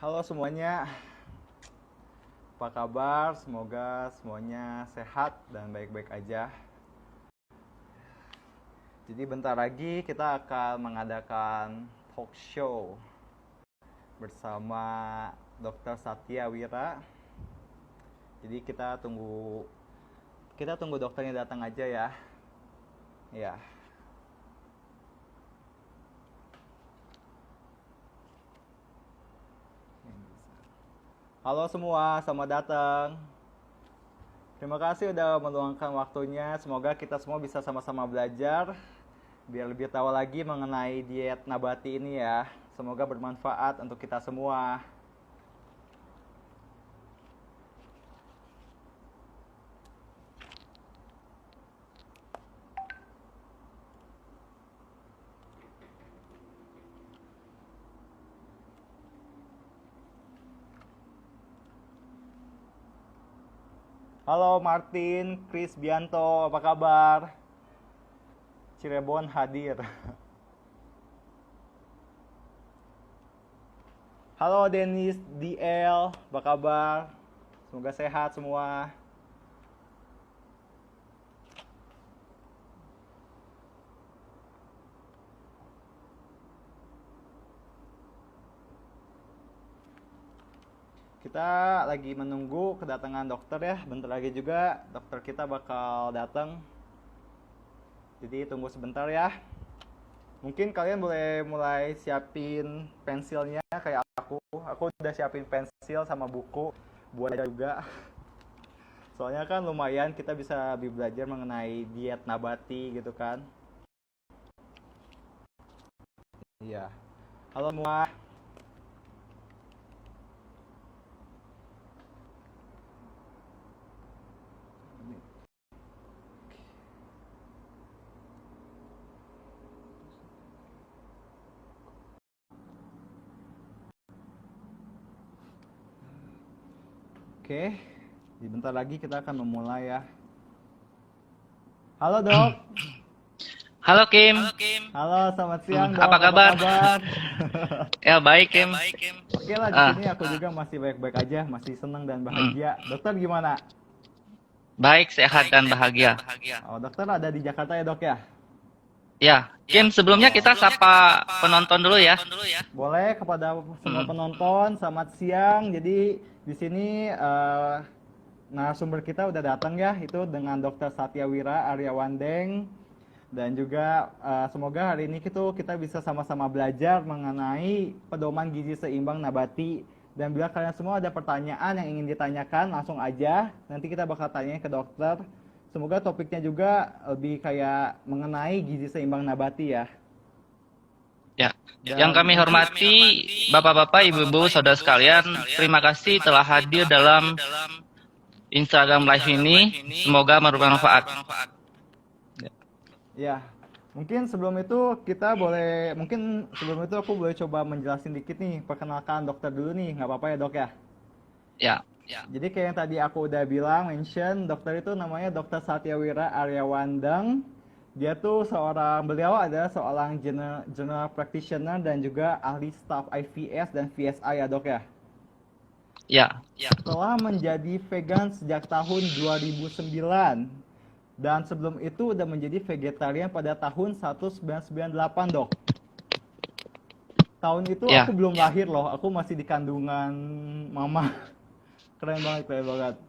Halo semuanya, apa kabar? Semoga semuanya sehat dan baik-baik aja. Jadi bentar lagi kita akan mengadakan talk show bersama Dr. Satya Wira. Jadi kita tunggu dokternya datang aja ya. Ya. Halo semua, selamat datang. Terima kasih udah meluangkan waktunya. Semoga kita semua bisa sama-sama belajar biar lebih tahu lagi mengenai diet nabati ini ya. Semoga bermanfaat untuk kita semua. Halo Martin, Chris Bianto, apa kabar? Cirebon hadir. Halo Dennis, DL, apa kabar? Semoga sehat semua. Kita lagi menunggu kedatangan dokter ya. Bentar lagi juga dokter kita bakal datang. Jadi tunggu sebentar ya. Mungkin kalian boleh mulai siapin pensilnya kayak aku. Aku udah siapin pensil sama buku buat belajar juga. Soalnya kan lumayan kita bisa lebih belajar mengenai diet nabati gitu kan. Iya. Halo semua. Oke, bentar lagi kita akan memulai ya. Halo dok. Halo Kim. Halo, selamat siang dok. Apa kabar? Ya baik Kim. Oke lah, di sini aku juga masih baik-baik aja, masih senang dan bahagia. Dokter gimana? Baik, sehat dan bahagia. Oh, dokter ada di Jakarta ya dok ya? Ya, Kim sebelumnya kita sapa penonton dulu ya. Boleh kepada semua penonton, selamat siang. Jadi di sini narasumber kita udah datang ya, itu dengan Dr. Satya Wira Aryawandeng. Dan juga semoga hari ini kita bisa sama-sama belajar mengenai pedoman gizi seimbang nabati. Dan bila kalian semua ada pertanyaan yang ingin ditanyakan, langsung aja. Nanti kita bakal tanya ke dokter. Semoga topiknya juga lebih kayak mengenai gizi seimbang nabati ya. Ya, yang kami hormati Bapak-bapak, Ibu-ibu, saudara sekalian, terima kasih telah hadir dalam Instagram Live ini. Semoga bermanfaat. Ya, mungkin sebelum itu aku boleh coba menjelasin dikit nih, perkenalkan dokter dulu nih, nggak apa-apa ya dok ya? Ya. Jadi kayak yang tadi aku udah bilang, dokter itu namanya Dr. Satya Wira Aryawandeng. Beliau adalah seorang general practitioner dan juga ahli staf IVS dan VSI ya dok ya? Ya. Telah menjadi vegan sejak tahun 2009. Dan sebelum itu udah menjadi vegetarian pada tahun 1998 dok. Tahun itu aku belum lahir loh, aku masih di kandungan mama. Keren banget.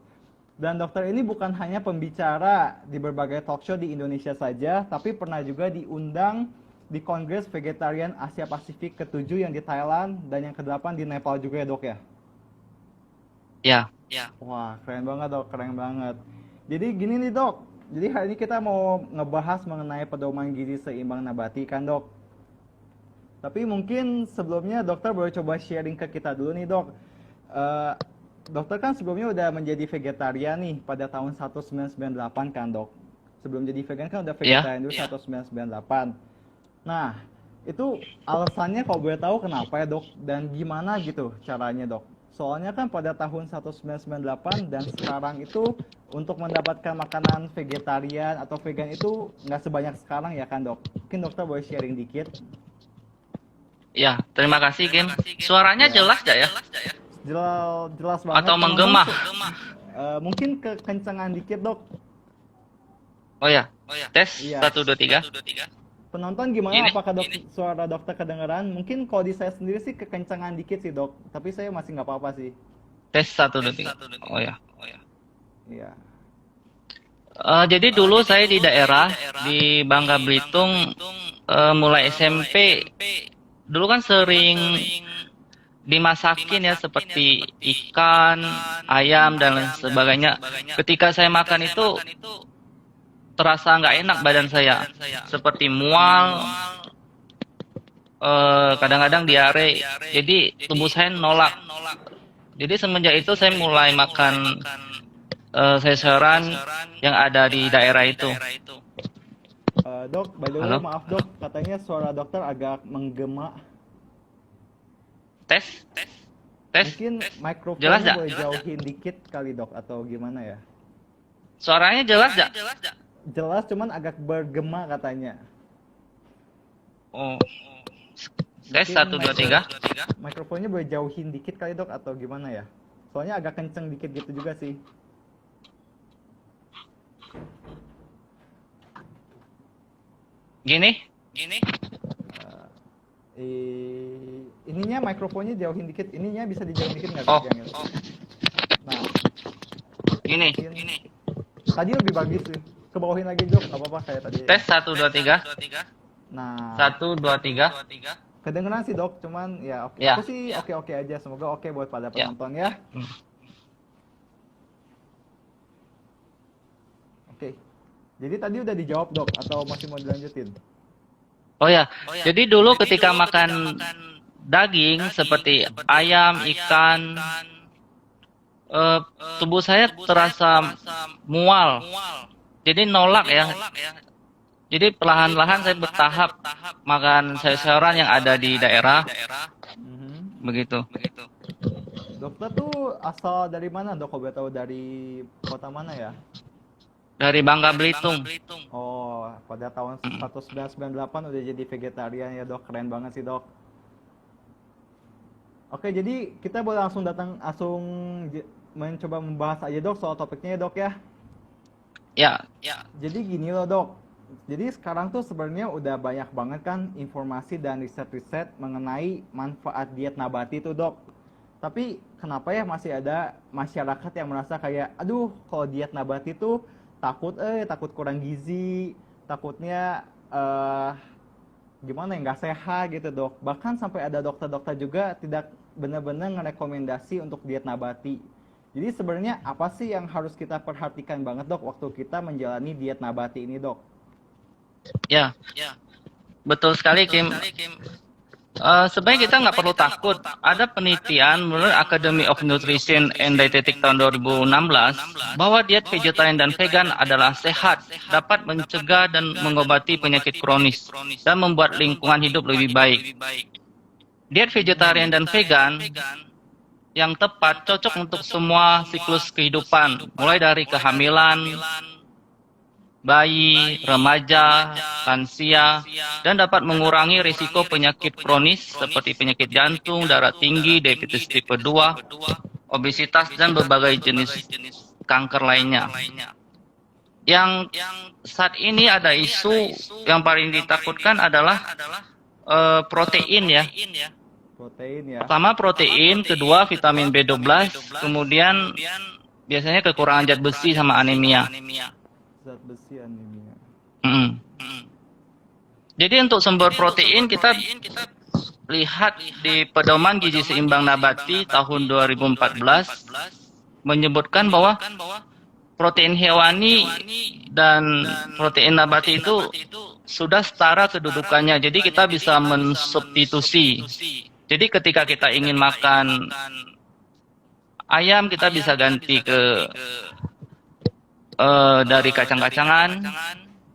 Dan dokter ini bukan hanya pembicara di berbagai talk show di Indonesia saja, tapi pernah juga diundang di Kongres Vegetarian Asia Pasifik ke-7 yang di Thailand dan yang ke-8 di Nepal juga ya dok ya? Ya. Wah, keren banget dok, keren banget. Jadi gini nih dok, jadi hari ini kita mau ngebahas mengenai pedoman gizi seimbang nabati kan dok? Tapi mungkin sebelumnya dokter boleh coba sharing ke kita dulu nih dok. Dokter kan sebelumnya udah menjadi vegetarian nih pada tahun 1998 kan dok. Sebelum jadi vegan kan udah vegetarian dulu 1998. Nah, itu alasannya kalau boleh tahu kenapa ya dok? Dan gimana gitu caranya dok? Soalnya kan pada tahun 1998 dan sekarang itu untuk mendapatkan makanan vegetarian atau vegan itu nggak sebanyak sekarang ya kan dok? Mungkin dokter boleh sharing dikit? Ya, terima kasih Kim. Suaranya Ya, jelas gak ya? jelas banget. Atau Penonton menggema? mungkin kekencangan dikit dok. Oh ya, tes Iya. 1, 2, 3. Penonton gimana? Gini. Apakah suara dokter kedengeran? Mungkin kalau di saya sendiri sih kekencangan dikit sih dok. Tapi saya masih nggak apa-apa sih. Tes 1, 2, 3. Oh ya. Iya. Jadi dulu saya di daerah di Bangka Belitung, mulai SMP. Dulu kan sering dimasakin ya seperti ikan, ayam dan lain sebagainya. Ketika saya makan itu terasa nggak enak badan saya, seperti mual, kadang-kadang diare. Jadi tubuh saya nolak. Jadi semenjak itu saya mulai makan sayur-sayuran yang ada di daerah itu. Dok, by the way, Halo? maaf dok, katanya suara dokter agak menggema. Tes. Mungkin Jelas mikrofonnya nggak? boleh jauhin dikit kali dok, atau gimana ya? Suaranya jelas nggak? Jelas, cuman agak bergema katanya. Oh. Tes Mungkin 1, 2, 3. Mikrofonnya boleh jauhin dikit kali dok, atau gimana ya? Soalnya agak kenceng dikit gitu juga sih. Gini. Ininya mikrofonnya jauhin dikit, ininya bisa dijauhin dikit nggak? Oh. Jangan. Nah, Gini. mungkin tadi lebih bagus sih. Kebawahin lagi dok, nggak apa-apa kayak tadi. Tes 1, 2, 3. Nah, 1, 2, 3. kedengeran sih dok, cuman ya oke. Ya. Aku sih oke-oke aja. Semoga oke buat pada Ya. penonton ya. Hmm. Oke. Jadi tadi udah dijawab dok, atau masih mau dilanjutin? Oh ya, jadi dulu ketika makan daging seperti ayam, ikan, tubuh saya terasa mual. Jadi nolak ya. Jadi perlahan-lahan saya bertahap makan sayur-sayuran yang ada di daerah, Mhm. begitu. Dokter tuh asal dari mana dok? Kalau boleh tahu dari kota mana ya? Dari Bangka Belitung. Oh, pada tahun 1998 udah jadi vegetarian ya dok, keren banget sih dok. Oke, jadi kita boleh langsung mencoba membahas aja dok soal topiknya ya dok ya. Ya, Jadi gini loh dok, jadi sekarang tuh sebenarnya udah banyak banget kan informasi dan riset-riset mengenai manfaat diet nabati tuh dok. Tapi kenapa ya masih ada masyarakat yang merasa kayak, aduh kalau diet nabati tuh takut kurang gizi, takutnya gimana ya, nggak sehat gitu dok. Bahkan sampai ada dokter-dokter juga tidak benar-benar ngerekomendasi untuk diet nabati. Jadi sebenarnya apa sih yang harus kita perhatikan banget dok waktu kita menjalani diet nabati ini dok? ya, betul sekali Kim. Sebenarnya kita nggak perlu takut. Ada penelitian menurut Academy of Nutrition and Dietetic tahun 2016 bahwa diet vegetarian dan vegan adalah sehat, dapat mencegah dan mengobati penyakit kronis, dan membuat lingkungan hidup lebih baik. Diet vegetarian dan vegan yang tepat cocok untuk semua siklus kehidupan, mulai dari kehamilan, bayi, remaja, lansia, dan dapat mengurangi risiko penyakit kronis seperti penyakit jantung, darah tinggi, diabetes tipe 2, obesitas, dan berbagai jenis kanker lainnya. Yang saat ini ada isu yang paling ditakutkan adalah protein ya. Protein ya. Pertama protein, kedua vitamin B12, kemudian biasanya kekurangan zat besi sama anemia. Zat besi anemia. Jadi untuk sumber protein kita lihat di Pedoman Gizi Seimbang Nabati tahun 2014 menyebutkan bahwa protein hewani dan protein nabati itu sudah setara kedudukannya. Jadi kita bisa mensubstitusi. Jadi ketika kita ingin makan ayam, kita bisa ganti ke dari kacang-kacangan.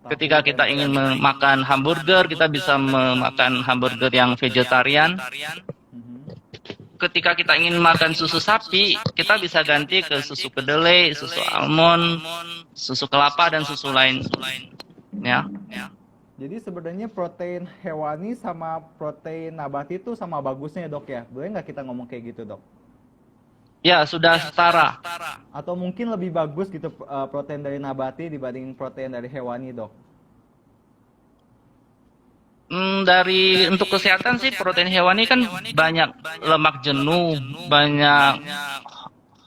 Ketika kita ingin makan hamburger, kita bisa memakan hamburger yang vegetarian. Ketika kita ingin makan susu sapi, kita bisa ganti ke susu kedelai, susu almond, susu kelapa, dan susu lain. Ya. Jadi sebenarnya protein hewani sama protein nabati itu sama bagusnya ya dok ya? Boleh nggak kita ngomong kayak gitu dok? Ya, sudah setara. Atau mungkin lebih bagus gitu protein dari nabati dibanding protein dari hewani dok? Dari untuk kesehatan sih protein hewani kan banyak lemak jenuh, banyak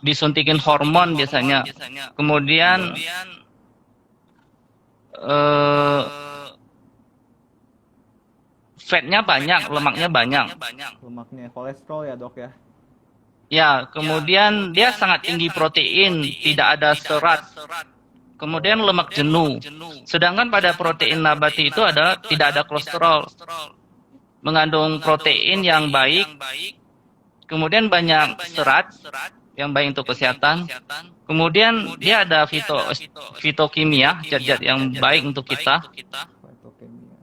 disuntikin hormon biasanya. Kemudian eh, fatnya banyak, lemaknya banyak. Lemaknya kolesterol ya dok ya? Ya, kemudian dia sangat tinggi protein, tidak ada serat. Kemudian lemak jenuh. Sedangkan pada protein nabati itu adalah tidak ada kolesterol. Mengandung protein yang baik, kemudian banyak serat yang baik untuk kesehatan. Kemudian dia ada fitokimia, zat-zat yang baik untuk kita. Fitokimia.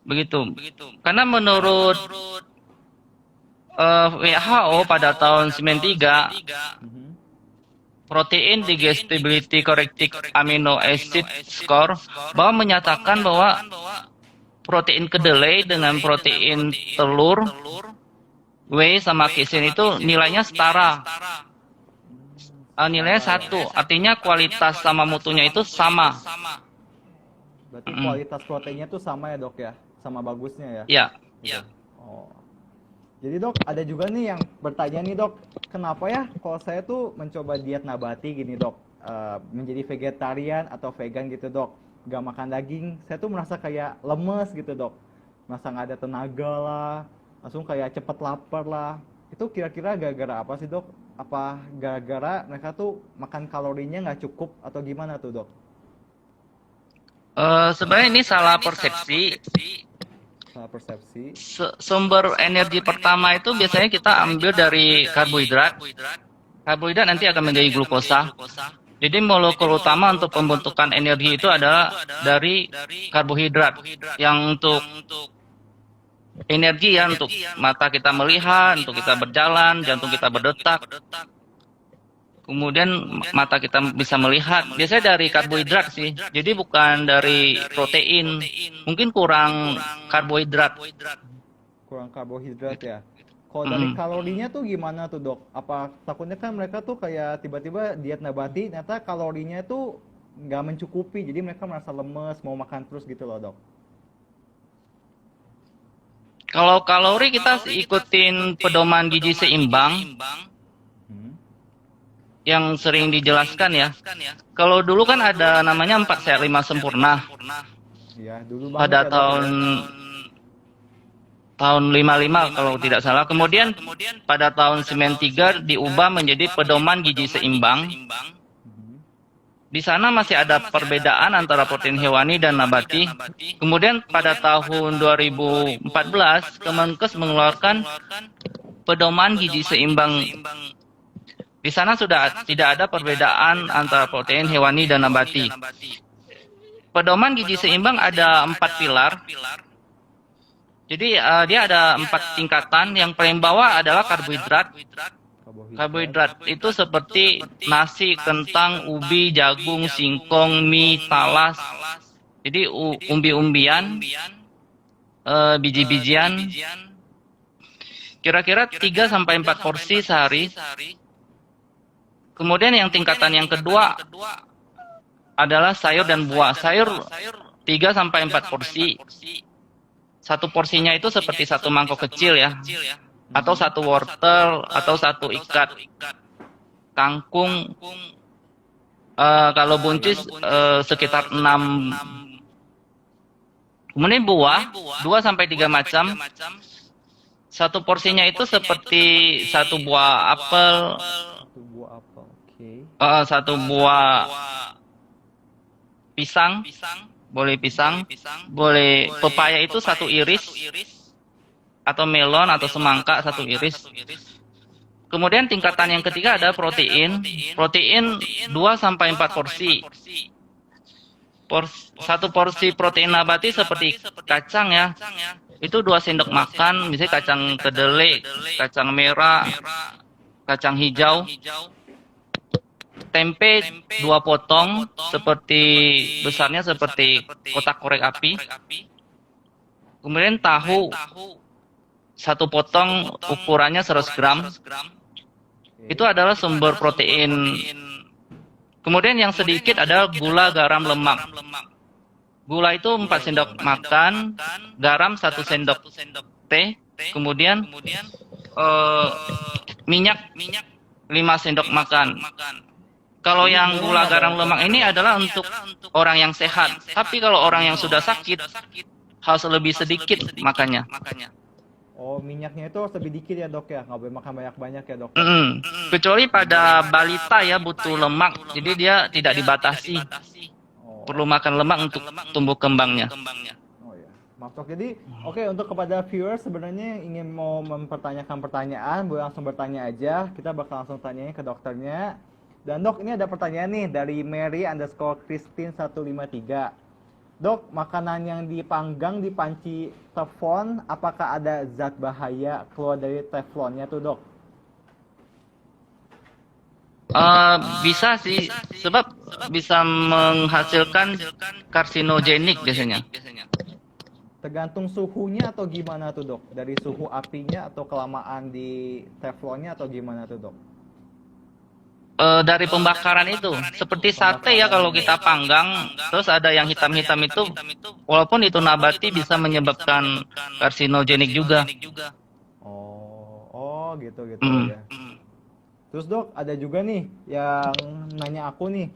Begitu. Karena menurut WHO pada tahun 93, protein digestibility corrected amino acid score bahwa menyatakan bahwa protein kedelai dengan protein telur, whey sama casein itu nilainya setara. Nilainya satu, artinya kualitas sama mutunya itu sama. Berarti kualitas proteinnya tuh sama ya dok ya? Sama bagusnya ya? Ya. Oh. Jadi dok, ada juga nih yang bertanya nih dok, kenapa ya kalau saya tuh mencoba diet nabati gini dok, menjadi vegetarian atau vegan gitu dok, gak makan daging, saya tuh merasa kayak lemes gitu dok, merasa gak ada tenaga lah, langsung kayak cepet lapar lah. Itu kira-kira gara-gara apa sih dok? Apa gara-gara mereka tuh makan kalorinya nggak cukup atau gimana tuh dok? Sebenarnya ini salah persepsi. Salah persepsi. Sumber energi pertama itu biasanya kita ambil dari karbohidrat. Karbohidrat nanti akan menjadi glukosa. Jadi molekul utama untuk pembentukan energi itu adalah dari karbohidrat. Yang untuk energi ya, untuk mata kita melihat, untuk kita berjalan, jantung kita berdetak. Kemudian mata kita bisa melihat. Biasanya dari karbohidrat sih. Jadi bukan dari protein. Mungkin kurang karbohidrat. Kurang karbohidrat ya. Kalau dari kalorinya tuh gimana tuh dok? Apa takutnya kan mereka tuh kayak tiba-tiba diet nabati, ternyata kalorinya tuh nggak mencukupi. Jadi mereka merasa lemes, mau makan terus gitu loh dok. Kalau kalori kita ikutin pedoman gizi seimbang. Yang sering dijelaskan ya. Kalau dulu kan ada namanya 4 sehat 5 sempurna. Iya, dulu pada ya, tahun 55 kalau tidak salah. Kemudian pada tahun 93 diubah menjadi pedoman gizi seimbang. Di sana masih ada perbedaan antara protein hewani dan nabati. Kemudian pada tahun 2014 Kemenkes mengeluarkan pedoman gizi seimbang. Di sana sudah tidak ada perbedaan antara protein hewani dan nabati. Pedoman gizi seimbang ada 4 pilar. Jadi dia ada 4 tingkatan. Yang paling bawah adalah karbohidrat. Karbohidrat itu seperti nasi, kentang, ubi, jagung, singkong, mie, talas. Jadi umbi-umbian, biji-bijian. Kira-kira 3 sampai 4 porsi sehari. Kemudian yang tingkatan yang kedua adalah sayur dan buah. Sayur 3 sampai 4 porsi. Satu porsinya itu seperti satu mangkok kecil ya. Atau satu wortel, atau satu ikat kangkung. Kalau buncis sekitar 6. Kemudian buah 2 sampai 3 macam. Satu porsinya itu seperti satu buah apel. Satu buah pisang, boleh pisang, boleh pepaya itu satu iris, atau melon atau semangka satu iris. Kemudian tingkatan yang ketiga ada protein. Protein 2 sampai 4 porsi. Satu porsi protein nabati seperti kacang ya. Itu 2 sendok makan, misalnya kacang kedelai, kacang merah, kacang hijau. tempe 2 potong seperti besarnya seperti kotak korek api. Kemudian tahu 1 potong ukurannya 100 gram. Itu adalah sumber protein. Kemudian yang sedikit adalah gula, garam, lemak. Gula itu 4 sendok makan, garam 1 sendok teh, kemudian minyak 5 sendok makan. Kalau yang gula, garam, lemak ini adalah untuk orang yang sehat. Tapi kalau orang yang sudah sakit, harus lebih sedikit makannya. Oh, minyaknya itu harus lebih dikit ya dok ya, nggak boleh makan banyak-banyak ya dok. Kecuali pada balita ya butuh lemak, jadi dia tidak dibatasi. Oh, Perlu makan lemak untuk tumbuh kembangnya. oh ya, maaf dok. Jadi, oke, untuk kepada viewers sebenarnya yang ingin mau mempertanyakan pertanyaan, boleh langsung bertanya aja. Kita bakal langsung tanyain ke dokternya. Dan dok, ini ada pertanyaan nih dari Mary_Christine153. Dok, makanan yang dipanggang di panci teflon, apakah ada zat bahaya keluar dari teflonnya tuh dok? Bisa sih, sebab bisa menghasilkan karsinogenik biasanya. Tergantung suhunya atau gimana tuh dok? Dari suhu apinya atau kelamaan di teflonnya atau gimana tuh dok? Dari pembakaran itu, seperti sate ya kalau kita panggang, terus ada yang hitam-hitam itu, walaupun itu nabati bisa menyebabkan karsinogenik juga. Oh gitu ya. Terus dok, ada juga nih yang nanya aku nih,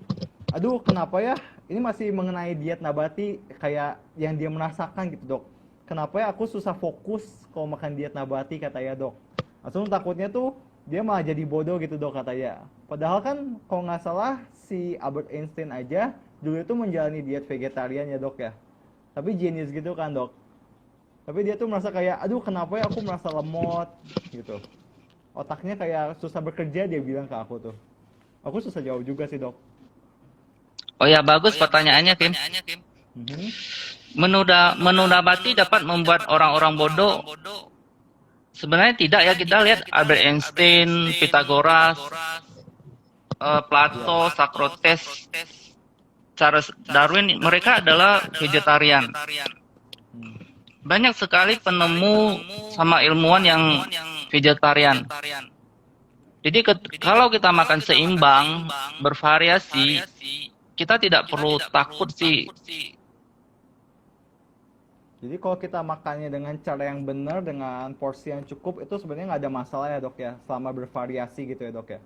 aduh kenapa ya, ini masih mengenai diet nabati kayak yang dia merasakan gitu dok. Kenapa ya aku susah fokus kalau makan diet nabati katanya dok. Langsung takutnya tuh dia malah jadi bodoh gitu dok katanya. Padahal kan kalau nggak salah si Albert Einstein aja dulu itu menjalani diet vegetarian ya dok ya. Tapi genius gitu kan dok. Tapi dia tuh merasa kayak, aduh kenapa ya aku merasa lemot gitu. Otaknya kayak susah bekerja dia bilang ke aku tuh. Aku susah jawab juga sih dok. Oh ya, bagus pertanyaannya, Kim. Menu nabati dapat membuat orang-orang bodoh. Sebenarnya tidak ya, kita lihat Albert Einstein, Pythagoras, Plato, Socrates, Charles Darwin, mereka adalah vegetarian. Banyak sekali penemu sama ilmuwan yang vegetarian. Jadi kalau kita makan seimbang, bervariasi, kita tidak perlu takut sih. Jadi kalau kita makannya dengan cara yang benar, dengan porsi yang cukup, itu sebenarnya nggak ada masalah ya dok ya, selama bervariasi gitu ya dok ya.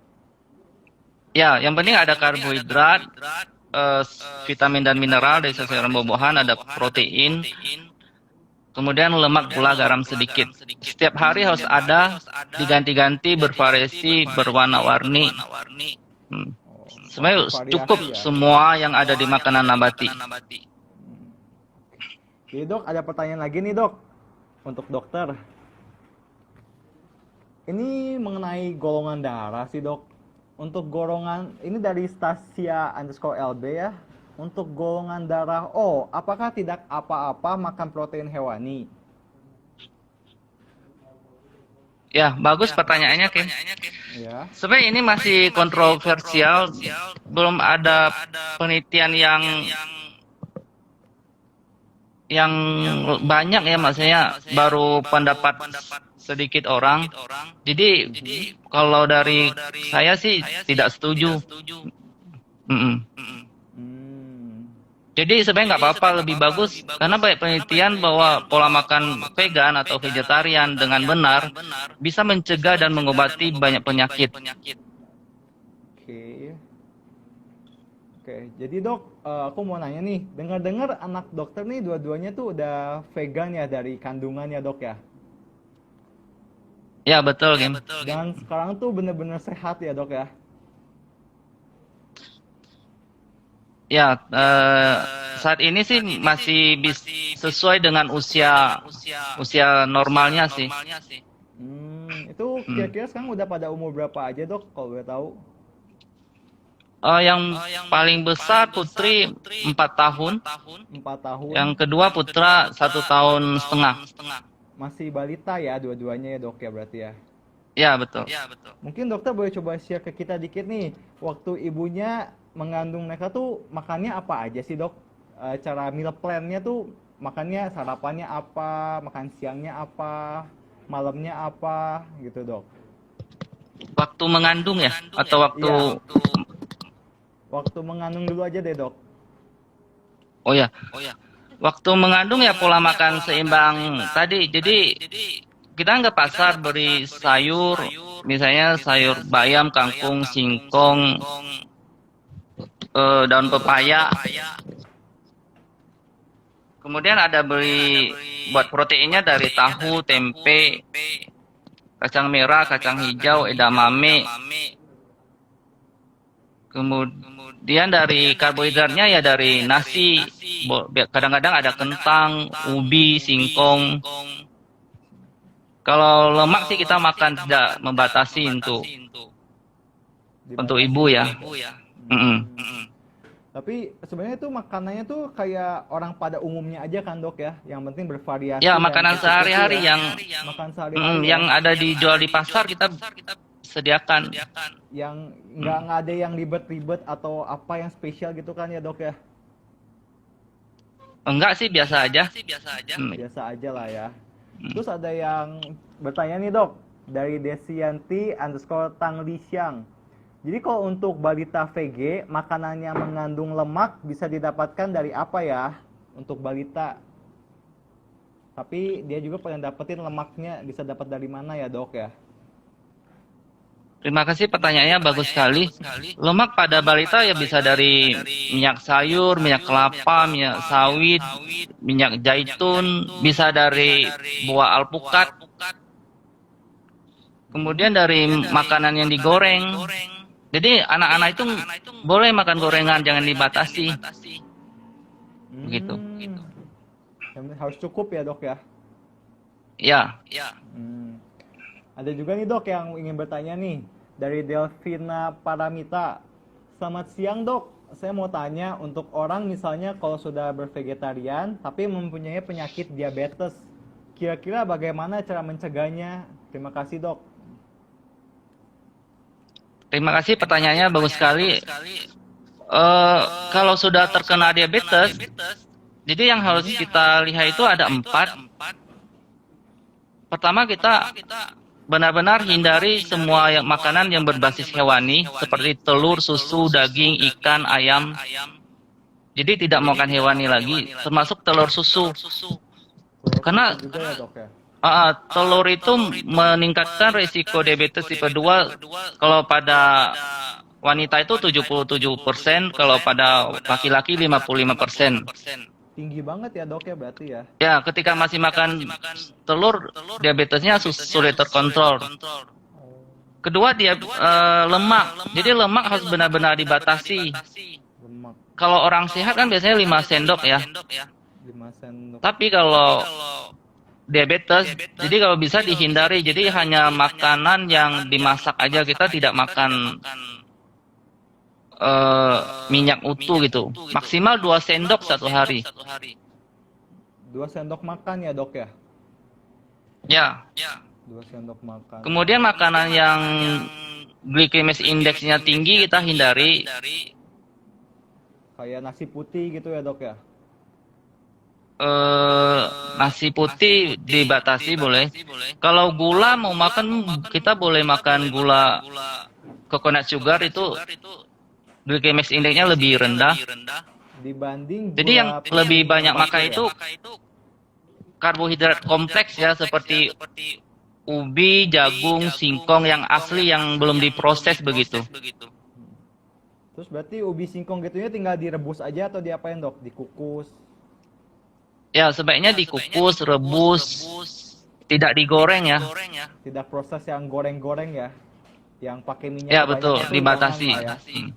Ya, yang penting ada karbohidrat, vitamin dan mineral dari sayuran buah-buahan, ada protein, kemudian lemak, gula, garam sedikit. Setiap hari harus ada, diganti-ganti, bervariasi, berwarna-warni. Sebenarnya cukup semua yang ada di makanan nabati. Jadi dok, ada pertanyaan lagi nih dok, untuk dokter. Ini mengenai golongan darah sih dok. Untuk golongan, ini dari Stasia_LB ya. Untuk golongan darah O, apakah tidak apa-apa makan protein hewani? Ya, bagus pertanyaannya, Kim. Ya. Sebenarnya ini masih kontroversial, belum ada penelitian yang banyak ya, maksudnya baru pendapat sedikit orang. Jadi kalau dari saya sih tidak setuju. Jadi sebenarnya nggak apa-apa, lebih bagus karena banyak penelitian bahwa pola makan vegan atau vegetarian dengan benar bisa mencegah dan mengobati banyak penyakit. Oke, jadi dok, aku mau nanya nih, dengar-dengar anak dokter nih dua-duanya tuh udah vegan ya dari kandungan ya dok ya? Ya betul, Kim. Dan sekarang tuh bener-bener sehat ya dok ya? Ya, saat ini sih masih sesuai dengan usia normalnya sih. Itu kira-kira sekarang udah pada umur berapa aja dok, kalau boleh tahu? Yang paling besar putri 4 tahun. 4 tahun. Yang kedua putra 1,5 tahun. Masih balita ya dua-duanya ya dok ya berarti ya? Ya, betul. Mungkin dokter boleh coba share ke kita dikit nih, waktu ibunya mengandung mereka tuh makannya apa aja sih dok? Cara meal plan-nya tuh makannya sarapannya apa, makan siangnya apa, malamnya apa gitu dok? Waktu mengandung ya atau waktu Iya, waktu mengandung dulu aja deh dok. Oh ya. Waktu mengandung ya pola makan seimbang tadi. Jadi kita nggak pasar beri sayur, misalnya sayur bayam, kangkung, singkong, daun pepaya. Kemudian ada beri buat proteinnya dari tahu, tempe, kacang merah, kacang hijau, edamame. Kemudian dari karbohidratnya ya dari nasi, kadang-kadang ada kentang, ubi, singkong. Kalau lemak sih kita makan tidak membatasi untuk Dibatasi ibu ya. Mm-mm. Tapi sebenarnya tuh makanannya tuh kayak orang pada umumnya aja kan dok ya. Yang penting bervariasi Ya dan makanan cukup sehari-hari ya. yang Makan sehari-hari ya. yang ada dijual di pasar kita sediakan. Yang nggak ada yang ribet-ribet atau apa yang spesial gitu kan ya dok ya. Enggak sih biasa aja. Biasa aja lah ya. Terus ada yang bertanya nih dok, dari Desianti underscore Tanglisiang. Jadi kalau untuk balita VG, makanan yang mengandung lemak bisa didapatkan dari apa ya untuk balita? Tapi dia juga pengen dapetin lemaknya, bisa dapat dari mana ya dok ya? Terima kasih pertanyaannya bagus sekali. Lemak pada balita ya bisa dari minyak sayur, minyak kelapa, minyak sawit, minyak zaitun, bisa dari buah alpukat. Kemudian dari makanan yang digoreng. Jadi anak-anak itu boleh makan gorengan, jangan dibatasi. Begitu. Harus cukup ya dok ya? Ya. Ada juga nih dok yang ingin bertanya nih dari Delvina Paramita. Selamat siang dok, saya mau tanya untuk orang misalnya kalau sudah bervegetarian tapi mempunyai penyakit diabetes, kira-kira bagaimana cara mencegahnya? Terima kasih dok. Terima kasih pertanyaannya bagus sekali. Kalau sudah terkena diabetes, jadi yang harus kita lihat itu ada 4. Pertama kita benar-benar hindari semua makanan yang berbasis hewani seperti telur, susu, daging, ikan, ayam. Jadi tidak makan hewani lagi, termasuk telur susu. Karena juga ya dok ya? telur itu meningkatkan risiko diabetes tipe 2 kalau pada wanita itu 77%, kalau pada laki-laki 55%. Tinggi banget ya dok ya berarti ya? Ya, ketika masih makan telur, diabetesnya sulit terkontrol. Kedua, lemak. Jadi lemak harus benar-benar dibatasi. Lemak Kalau orang sehat kan biasanya 5 sendok ya. 5 sendok. Tapi kalau diabetes, jadi kalau bisa dihindari. Jadi hanya makanan yang dimasak aja, kita tidak makan minyak utuh gitu. Maksimal 2 sendok satu hari. 2 sendok makan ya dok ya? Ya. 2 sendok makan. Kemudian makanan yang glycemic index-nya tinggi kita hindari. Kayak nasi putih gitu ya dok ya? Nasi putih dibatasi boleh. Kalau gula mau makan, kita boleh makan gula coconut sugar, itu glycemic index-nya lebih rendah. Dibanding Jadi yang lebih banyak makan itu karbohidrat kompleks ya, seperti ubi, jagung, singkong yang asli yang belum diproses begitu. Terus berarti ubi singkong gitunya tinggal direbus aja atau diapain dok? Dikukus? Ya, sebaiknya dikukus, rebus, tidak digoreng ya. Tidak proses yang goreng-goreng ya? Yang pakai minyak Ya banyak betul, itu dibatasi. jangan lah ya.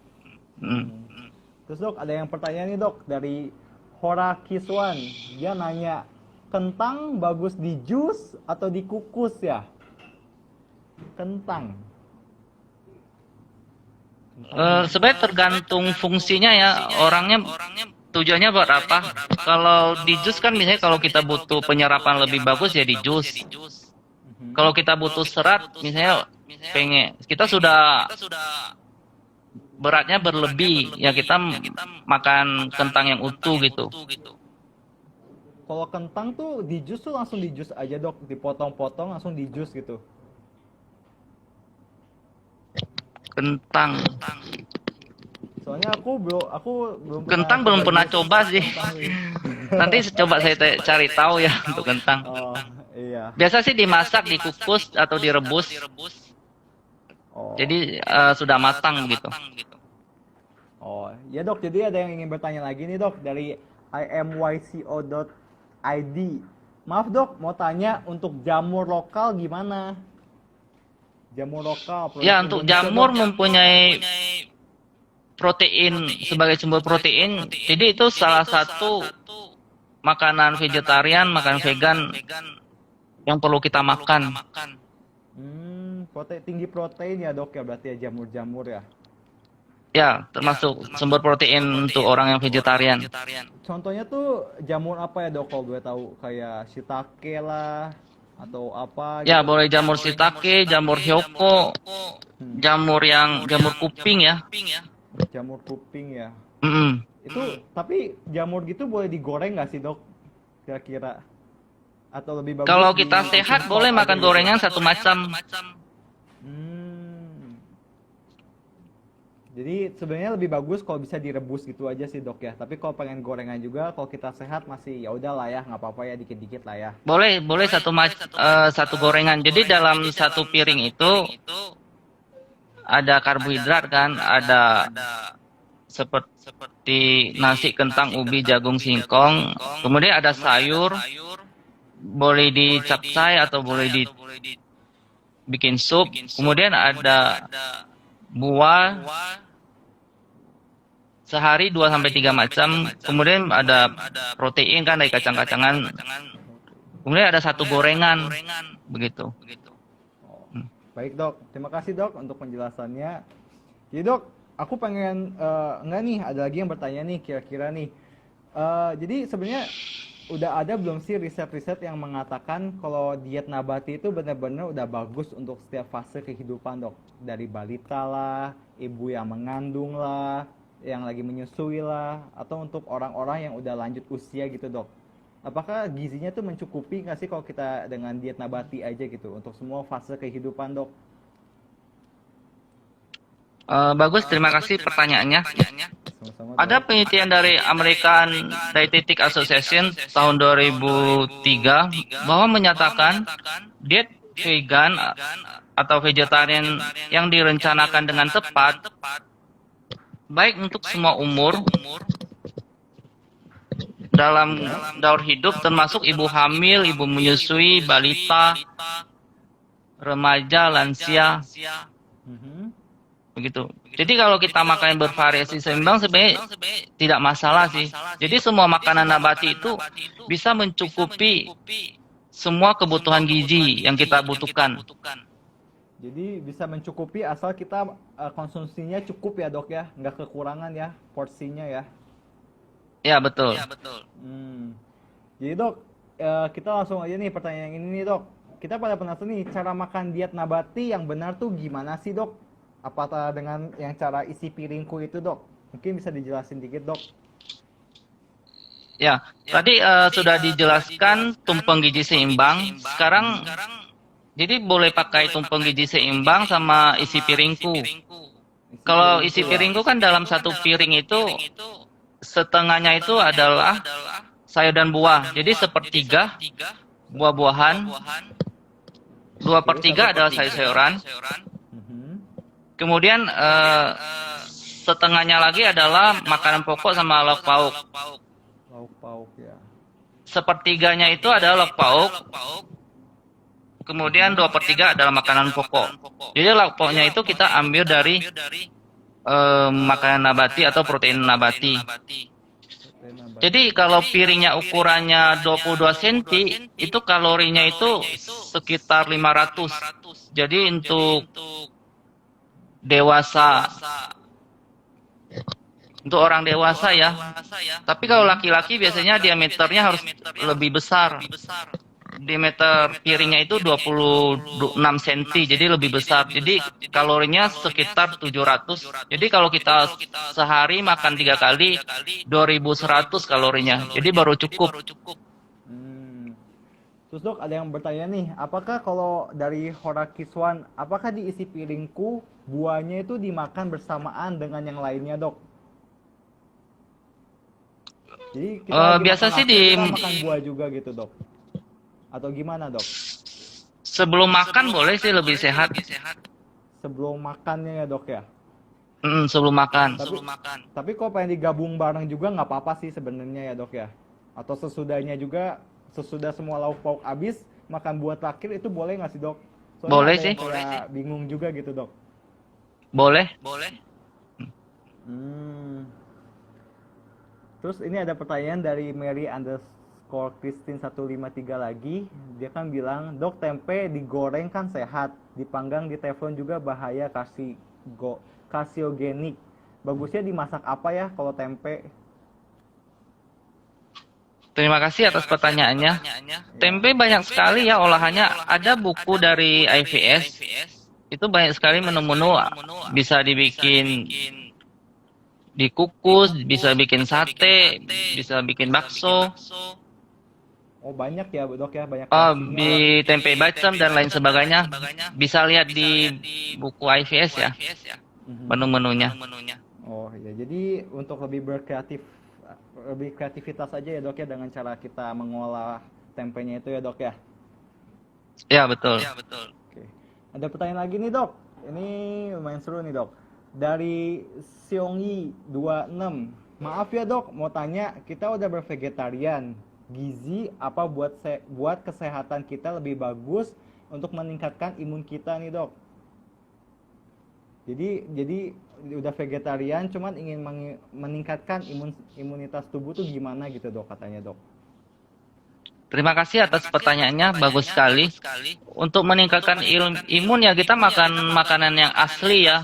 Terus dok, ada yang pertanyaan nih dok dari Hora Kiswan. Dia nanya, kentang bagus di jus atau dikukus ya? Kentang. Sebenarnya tergantung fungsinya ya, orangnya tujuannya buat apa. Kalau di jus kan misalnya kalau kita butuh penyerapan lebih bagus ya di jus. Kalau kita butuh serat, misalnya kita sudah beratnya berlebih, ya kita makan kentang yang utuh gitu. Kalau kentang tuh di jus tuh langsung di jus aja dok, dipotong-potong langsung di jus gitu. Kentang. Soalnya aku belum Kentang belum pernah jus coba sih. kentang nih. Nanti coba saya cari tahu ya untuk kentang. Oh iya. Biasa sih dimasak, dikukus atau direbus. Oh. Jadi sudah matang gitu. Oh, ya dok. Jadi ada yang ingin bertanya lagi nih dok dari imyco.id. Maaf dok, mau tanya untuk jamur lokal gimana? Jamur lokal. Ya, untuk jamur mempunyai protein sebagai sumber protein. Jadi itu salah satu makanan vegetarian, makanan vegan yang perlu kita makan. Tinggi protein ya dok ya, berarti ya jamur-jamur ya. Ya, termasuk sumber protein untuk orang yang vegetarian. Contohnya tuh jamur apa ya dok kalau boleh tahu? Kayak shiitake lah atau apa Ya, gitu. boleh jamur shiitake, jamur hyoko, jamur kuping ya. Jamur kuping ya. Itu Tapi jamur gitu boleh digoreng nggak sih dok? Kira-kira? Atau lebih bagus kalau kita sehat boleh makan gorengan satu macam. Jadi sebenarnya lebih bagus kalau bisa direbus gitu aja sih dok ya. Tapi kalau pengen gorengan juga, kalau kita sehat masih ya udahlah ya, nggak apa-apa ya, dikit-dikit lah ya. Boleh satu gorengan. Jadi dalam satu piring itu ada karbohidrat kan, ada seperti nasi, kentang, ubi, jagung, singkong. Kemudian ada sayur, boleh dicapcay atau boleh dibikin sup. Kemudian ada buah sehari 2-3 macam. Kemudian ada protein kan dari kacang-kacangan. Kemudian ada satu gorengan begitu. Baik dok, terima kasih dok untuk penjelasannya. Jadi dok, aku pengen enggak nih, ada lagi yang bertanya nih kira-kira nih. Jadi sebenarnya udah ada belum sih riset-riset yang mengatakan kalau diet nabati itu benar-benar udah bagus untuk setiap fase kehidupan dok? Dari balita lah, ibu yang mengandung lah, yang lagi menyusui lah, atau untuk orang-orang yang udah lanjut usia gitu dok? Apakah gizinya tuh mencukupi nggak sih kalau kita dengan diet nabati aja gitu untuk semua fase kehidupan dok? Bagus, terima kasih pertanyaannya. Sama-sama, Ada dok. penelitian dari American Dietetic Association tahun 2003 bahwa menyatakan diet vegan atau vegetarian yang direncanakan dengan tepat baik untuk semua umur dalam daur hidup, termasuk ibu hamil, ibu menyusui, balita, remaja, lansia, begitu. Jadi kalau kita makan yang bervariasi seimbang sebenarnya tidak masalah sih. Jadi semua makanan nabati itu bisa mencukupi semua kebutuhan gizi yang kita butuhkan. Jadi bisa mencukupi asal kita konsumsinya cukup ya dok ya, nggak kekurangan ya porsinya ya. Ya, betul. Jadi dok, kita langsung aja nih pertanyaan yang ini nih dok. Kita pada penasaran nih, cara makan diet nabati yang benar tuh gimana sih dok? Apakah dengan yang cara isi piringku itu dok? Mungkin bisa dijelasin dikit dok. Ya, tadi sudah dijelaskan tumpeng gizi seimbang. Sekarang jadi boleh pakai tumpeng gizi seimbang sama isi piringku. Kalau isi piringku kan dalam satu piring itu setengahnya itu adalah sayur dan buah. Jadi sepertiga buah-buahan, 2/3 adalah sayur-sayuran. Kemudian setengahnya lagi adalah makanan pokok sama lauk pauk. Lauk pauk ya. Sepertiganya itu adalah lauk pauk. Kemudian 2/3 adalah makanan pokok. Jadi lauk pauknya itu kita ambil dari makanan nabati atau protein nabati. Jadi kalau piringnya ukurannya 22 cm, itu kalorinya itu sekitar 500. Jadi untuk dewasa, untuk orang dewasa ya. Tapi kalau laki-laki biasanya diameternya harus lebih besar. diameter piringnya itu 26 cm, jadi lebih besar. Jadi kalorinya sekitar 700. Jadi kalau kita sehari makan 3 kali, 2100 kalorinya. Jadi baru cukup. Hmm. Terus dok, ada yang bertanya nih, apakah kalau dari Horakiswan, apakah di isi piringku buahnya itu dimakan bersamaan dengan yang lainnya dok? Jadi kita lagi Biasa makan sih nasi, kita makan buah juga gitu dok? Atau gimana dok? sebelum makan boleh sih lebih sehat. Sebelum makannya ya dok ya? Sebelum makan. Tapi kalau pengen digabung bareng juga nggak apa-apa sih sebenarnya ya dok ya? Atau sesudahnya juga, sesudah semua lauk pauk habis, makan buah terakhir itu boleh nggak sih dok? Soalnya Boleh ada sih. yang kayak bingung juga gitu dok. Boleh. Hmm. Terus ini ada pertanyaan dari Mary underscore Christine 153 lagi. Dia kan bilang, dok tempe digoreng kan sehat, dipanggang di teflon juga bahaya karsiogenik. Bagusnya dimasak apa ya kalau tempe? Terima kasih atas pertanyaannya. Tempe banyak sekali ya olahannya. Ada buku dari IVS. Itu banyak sekali menu-menu, bisa dibikin dikukus, bisa bikin sate, bisa bikin bakso. Oh banyak ya dok ya, banyak Oh, versinya. di tempe bacem dan lain sebagainya. Bisa lihat di buku IVS ya, Mhm. menu-menunya. Oh ya, jadi untuk lebih kreativitas aja ya dok ya dengan cara kita mengolah tempenya itu ya dok ya. Ya, betul. Oke. Ada pertanyaan lagi nih dok. Ini lumayan seru nih dok. Dari Xiongyi 26. Maaf ya dok, mau tanya, kita udah bervegetarian. Gizi apa buat kesehatan kita lebih bagus untuk meningkatkan imun kita nih dok? Jadi udah vegetarian, cuman ingin meningkatkan imunitas tubuh tuh gimana gitu dok katanya dok. Terima kasih atas pertanyaannya, bagus sekali. Untuk meningkatkan imun ya kita makan makanan yang asli ya.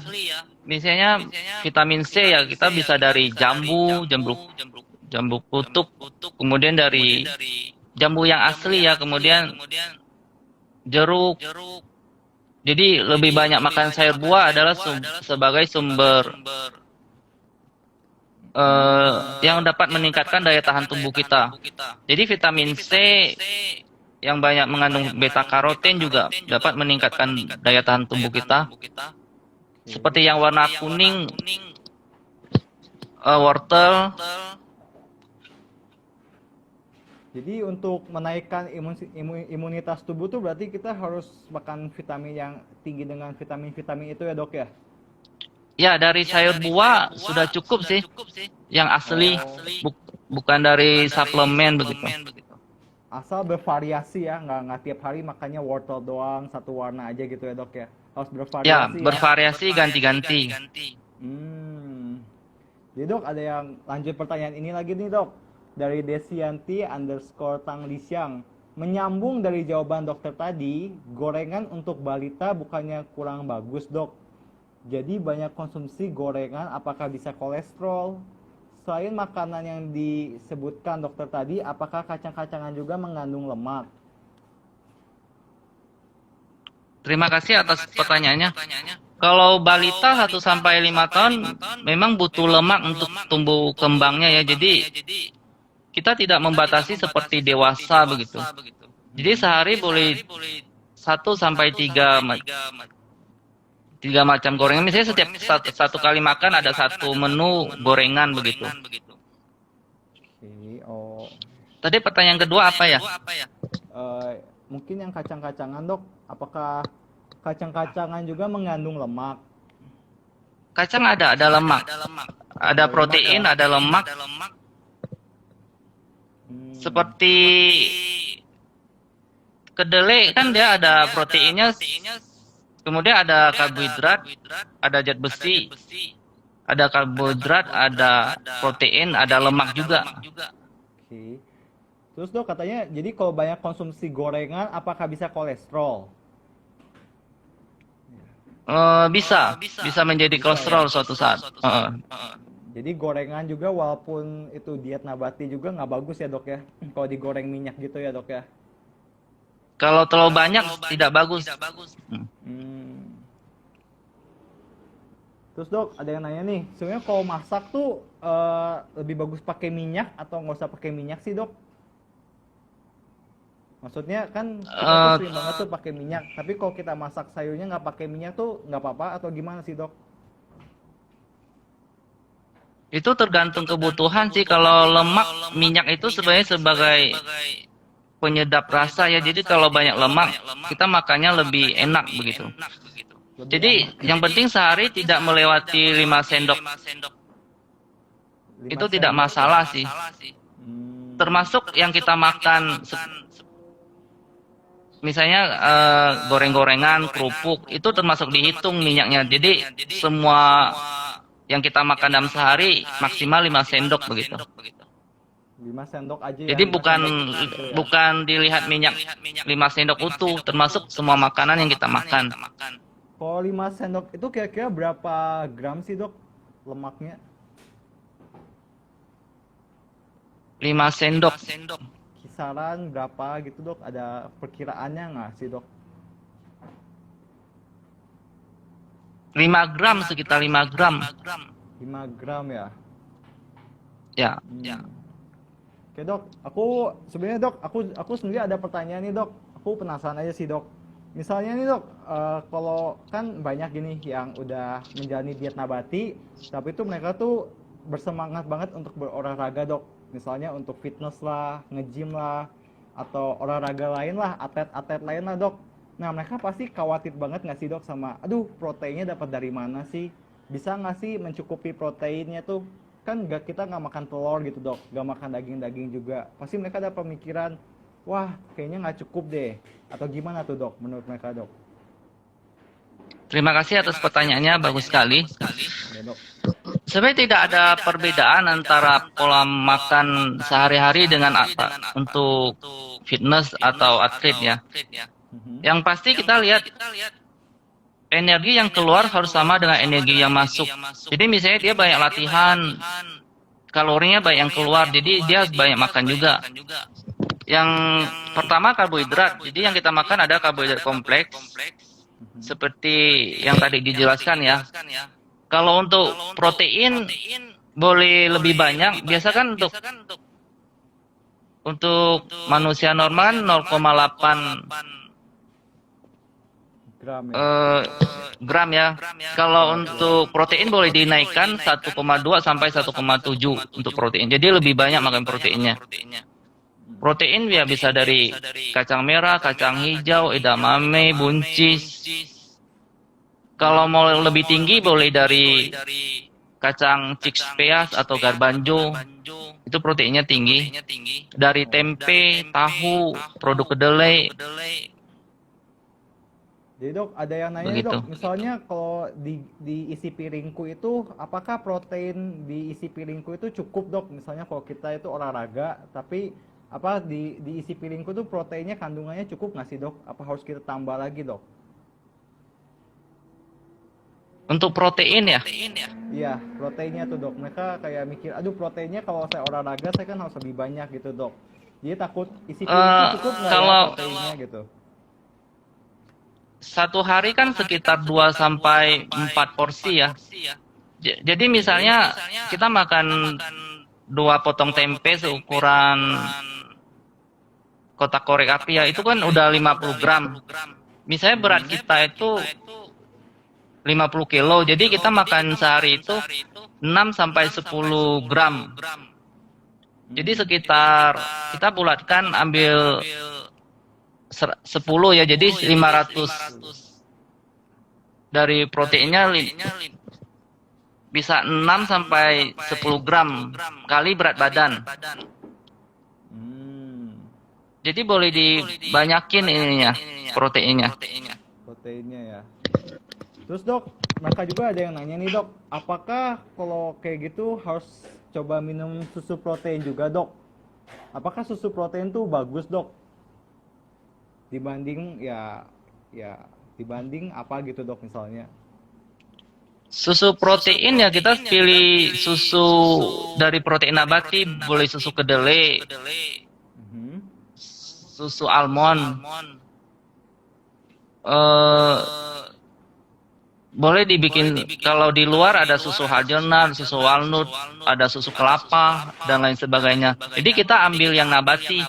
Misalnya vitamin C ya kita bisa dari jambu kutuk, kemudian dari jambu yang asli ya, kemudian jeruk. Jadi lebih banyak makan sayur buah adalah sebagai sumber yang dapat meningkatkan daya tahan tubuh kita. Jadi vitamin C yang banyak mengandung beta karoten juga dapat meningkatkan daya tahan tubuh kita. Seperti yang warna kuning, wortel. Jadi untuk menaikkan imunitas tubuh tuh berarti kita harus makan vitamin yang tinggi dengan vitamin-vitamin itu ya dok ya? Ya, dari sayur buah sudah cukup sih. Yang asli, bukan dari suplemen begitu. Asal bervariasi ya, nggak tiap hari makannya wortel doang, satu warna aja gitu ya dok ya? Harus bervariasi Ya, ya? bervariasi ganti-ganti. Jadi dok, ada yang lanjut pertanyaan ini lagi nih dok. Dari Desianti underscore Tang Lisiang. Menyambung dari jawaban dokter tadi, gorengan untuk balita bukannya kurang bagus dok. Jadi banyak konsumsi gorengan apakah bisa kolesterol? Selain makanan yang disebutkan dokter tadi, apakah kacang-kacangan juga mengandung lemak? Terima kasih atas pertanyaannya. Kalau balita 1 sampai 5 tahun memang butuh lemak untuk tumbuh kembangnya ya. Jadi kita tidak membatasi seperti dewasa begitu. Jadi sehari boleh 1 sampai 3 macam gorengan. Misalnya setiap satu kali makan ada satu menu gorengan begitu. Oke, oh. Tadi pertanyaan kedua apa ya? Mungkin yang kacang-kacangan dok, apakah kacang-kacangan juga mengandung lemak? Kacang ada lemak. Ada protein, ada lemak. Seperti kedelai kan dia ada proteinnya, kemudian ada karbohidrat, ada zat besi, ada karbohidrat, ada protein, ada lemak juga. Oke. Terus dok katanya, jadi kalau banyak konsumsi gorengan, apakah bisa kolesterol? Bisa menjadi kolesterol suatu saat. Jadi gorengan juga walaupun itu diet nabati juga nggak bagus ya dok ya? Kalau digoreng minyak gitu ya dok ya? Kalau terlalu banyak tidak bagus. Hmm. Terus dok, ada yang nanya nih, sebenarnya kalau masak tuh lebih bagus pakai minyak atau nggak usah pakai minyak sih dok? Maksudnya kan kita tuh Eh, sering banget tuh pakai minyak, tapi kalau kita masak sayurnya nggak pakai minyak tuh nggak apa-apa atau gimana sih dok? itu tergantung kebutuhan sih. Kalau lemak, minyak itu sebenarnya sebagai penyedap rasa ya. Jadi kalau banyak lemak, kita makannya lebih enak begitu. Lebih Jadi enak yang penting sehari tidak melewati 5 sendok. 5 Itu tidak sendok. masalah sih. Hmm. Termasuk yang kita makan, misalnya goreng-gorengan, kerupuk, itu termasuk dihitung minyaknya. Jadi semua yang kita makan dalam sehari maksimal 5 sendok begitu. 5 sendok aja ya, Jadi 5 bukan sendok kecil ya. bukan dilihat minyak 5 sendok utuh, termasuk semua makanan yang kita makan. Kalau 5 sendok itu kira-kira berapa gram sih dok lemaknya? 5 sendok. Kisaran berapa gitu dok? Ada perkiraannya nggak sih dok? 5 gram, sekitar 5 gram. 5 gram ya? Ya. Oke dok, sebenarnya dok, aku sendiri ada pertanyaan nih dok. Aku penasaran aja sih dok. Misalnya nih dok, kalau kan banyak gini yang udah menjalani diet nabati, tapi itu mereka tuh bersemangat banget untuk berolahraga dok. Misalnya untuk fitness lah, nge-gym lah, atau olahraga lain lah, atlet-atlet lain lah dok. Nah mereka pasti khawatir banget nggak sih dok sama, aduh proteinnya dapat dari mana sih? Bisa nggak sih mencukupi proteinnya tuh? Kan kita nggak makan telur gitu dok, nggak makan daging-daging juga. Pasti mereka ada pemikiran, wah kayaknya nggak cukup deh. Atau gimana tuh dok, menurut mereka dok? Terima kasih atas pertanyaannya, bagus sekali. Ya dok. Sebenarnya tidak ada perbedaan antara pola makan sehari-hari dengan apa untuk fitness atau atlet ya. Yang pasti kita lihat energi yang keluar harus sama dengan energi yang masuk. Jadi misalnya dia banyak latihan, kalorinya banyak yang keluar, jadi dia harus banyak makan juga. Yang pertama karbohidrat. Jadi yang kita makan ada karbohidrat kompleks, seperti yang tadi dijelaskan ya. Kalau untuk protein boleh lebih banyak. Biasa kan untuk manusia normal 0,8 Gram ya. gram ya. Kalau untuk protein boleh dinaikkan 1,2 sampai 1,7 untuk protein. Jadi lebih banyak makan proteinnya. Protein ya bisa dari kacang merah, kacang hijau, edamame, buncis. Kalau mau lebih tinggi boleh dari kacang chickpeas atau garbanzo. Itu proteinnya tinggi. Dari tempe, tahu, produk kedelai. Jadi dok, ada yang nanya nih Begitu. dok, misalnya kalau di isi piringku itu, apakah protein di isi piringku itu cukup dok? Misalnya kalau kita itu olahraga, tapi apa di isi piringku tuh proteinnya kandungannya cukup nggak sih dok? Apa harus kita tambah lagi dok? Untuk protein ya. Iya, proteinnya tuh dok. Mereka kayak mikir, aduh proteinnya kalau saya olahraga saya kan harus lebih banyak gitu dok. Jadi takut isi piringku cukup nggak ya Kalau proteinnya gitu? satu hari kan sekitar 2 sampai 4 porsi ya. Jadi misalnya kita makan 2 potong tempe seukuran kotak korek api ya, itu kan udah 50 gram. Misalnya berat kita itu 50 kilo, jadi kita makan sehari itu 6 sampai 10 gram. Jadi sekitar kita bulatkan ambil 10 ya, jadi 500 dari proteinnya bisa 6 sampai 10 gram kali berat badan. Jadi boleh dibanyakin ininya, proteinnya. Proteinnya ya. Terus dok, mereka juga ada yang nanya nih dok, apakah kalau kayak gitu harus coba minum susu protein juga dok? Apakah susu protein tuh bagus dok? Dibanding dibanding apa gitu dok misalnya? Susu protein ya kita pilih susu dari protein nabati, boleh susu kedelai, susu almond, eh boleh dibikin, kalau di luar ada susu hazelnut, susu walnut, ada susu kelapa dan lain sebagainya. Jadi kita ambil yang nabati.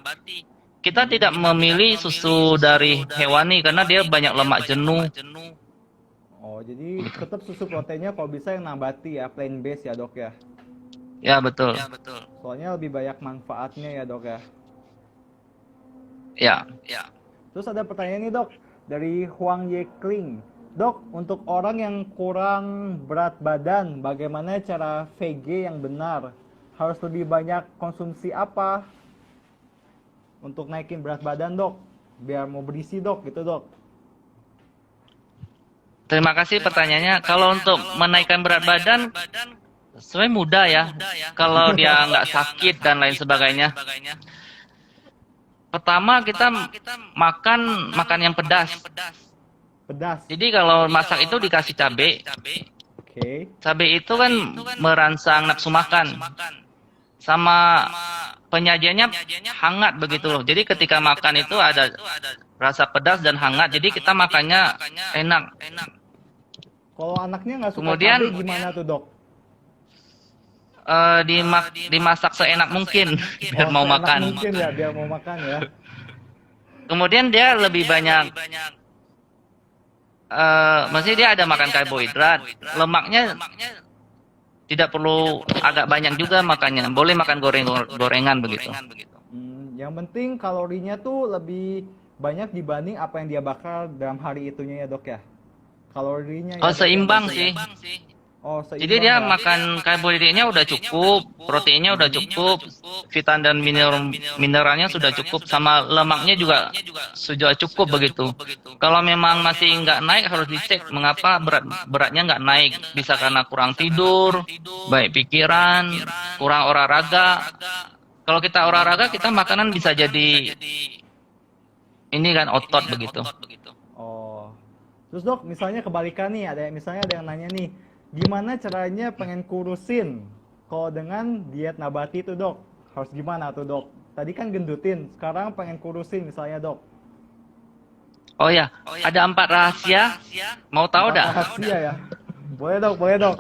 Kita tidak memilih susu dari hewani karena dia banyak lemak jenuh. Oh, jadi tetap susu proteinnya kalau bisa yang nabati ya, plant based ya dok ya. Ya betul. Soalnya lebih banyak manfaatnya ya dok ya. Ya. Terus ada pertanyaan nih dok, dari Huang Ye Kling. Dok, untuk orang yang kurang berat badan, bagaimana cara VG yang benar? Harus lebih banyak konsumsi apa untuk naikin berat badan dok? Biar mau berisi dok, gitu dok. Terima kasih pertanyaannya. Kalau untuk menaikkan berat badan, sebenarnya mudah ya. Kalau dia nggak sakit dan lain sebagainya. Pertama kita makan yang pedas. Pedas. Jadi kalau masak itu dikasih cabai. Oke. Cabai itu kan merangsang nafsu makan. Sama penyajiannya hangat begitu loh. Jadi ketika makan itu ada rasa pedas dan hangat. Jadi kita makannya enak. Kalau anaknya nggak suka Kemudian cabai gimana tuh dok? dimasak seenak mungkin biar mau seenak makan. Mungkin ya, biar mau makan ya. Kemudian dia lebih banyak, maksudnya dia ada makan karbohidrat, lemaknya tidak perlu agak banyak juga makannya, boleh makan gorengan begitu. Yang penting kalorinya tuh lebih banyak dibanding apa yang dia bakar dalam hari itunya ya dok ya. Kalorinya ya, Oh dok, seimbang ya? sih. Oh, seimbang Jadi dia ya? makan karbohidratnya udah cukup, proteinnya udah cukup, vitamin dan mineralnya sudah cukup, sama lemaknya juga sudah cukup begitu. Kalau memang masih nggak naik harus dicek mengapa beratnya nggak naik. Bisa karena kurang tidur, baik pikiran, kurang olahraga. Kalau kita olahraga kita makanan bisa jadi ini kan otot begitu. Oh. Terus dok, misalnya kebalikan nih, misalnya ada yang nanya nih, gimana caranya pengen kurusin kalau dengan diet nabati tuh dok? Harus gimana tuh dok? Tadi kan gendutin, sekarang pengen kurusin misalnya dok. Oh ya, ada 4 rahasia. Mau tahu dah? Rahasia ya? Boleh dok, boleh dok.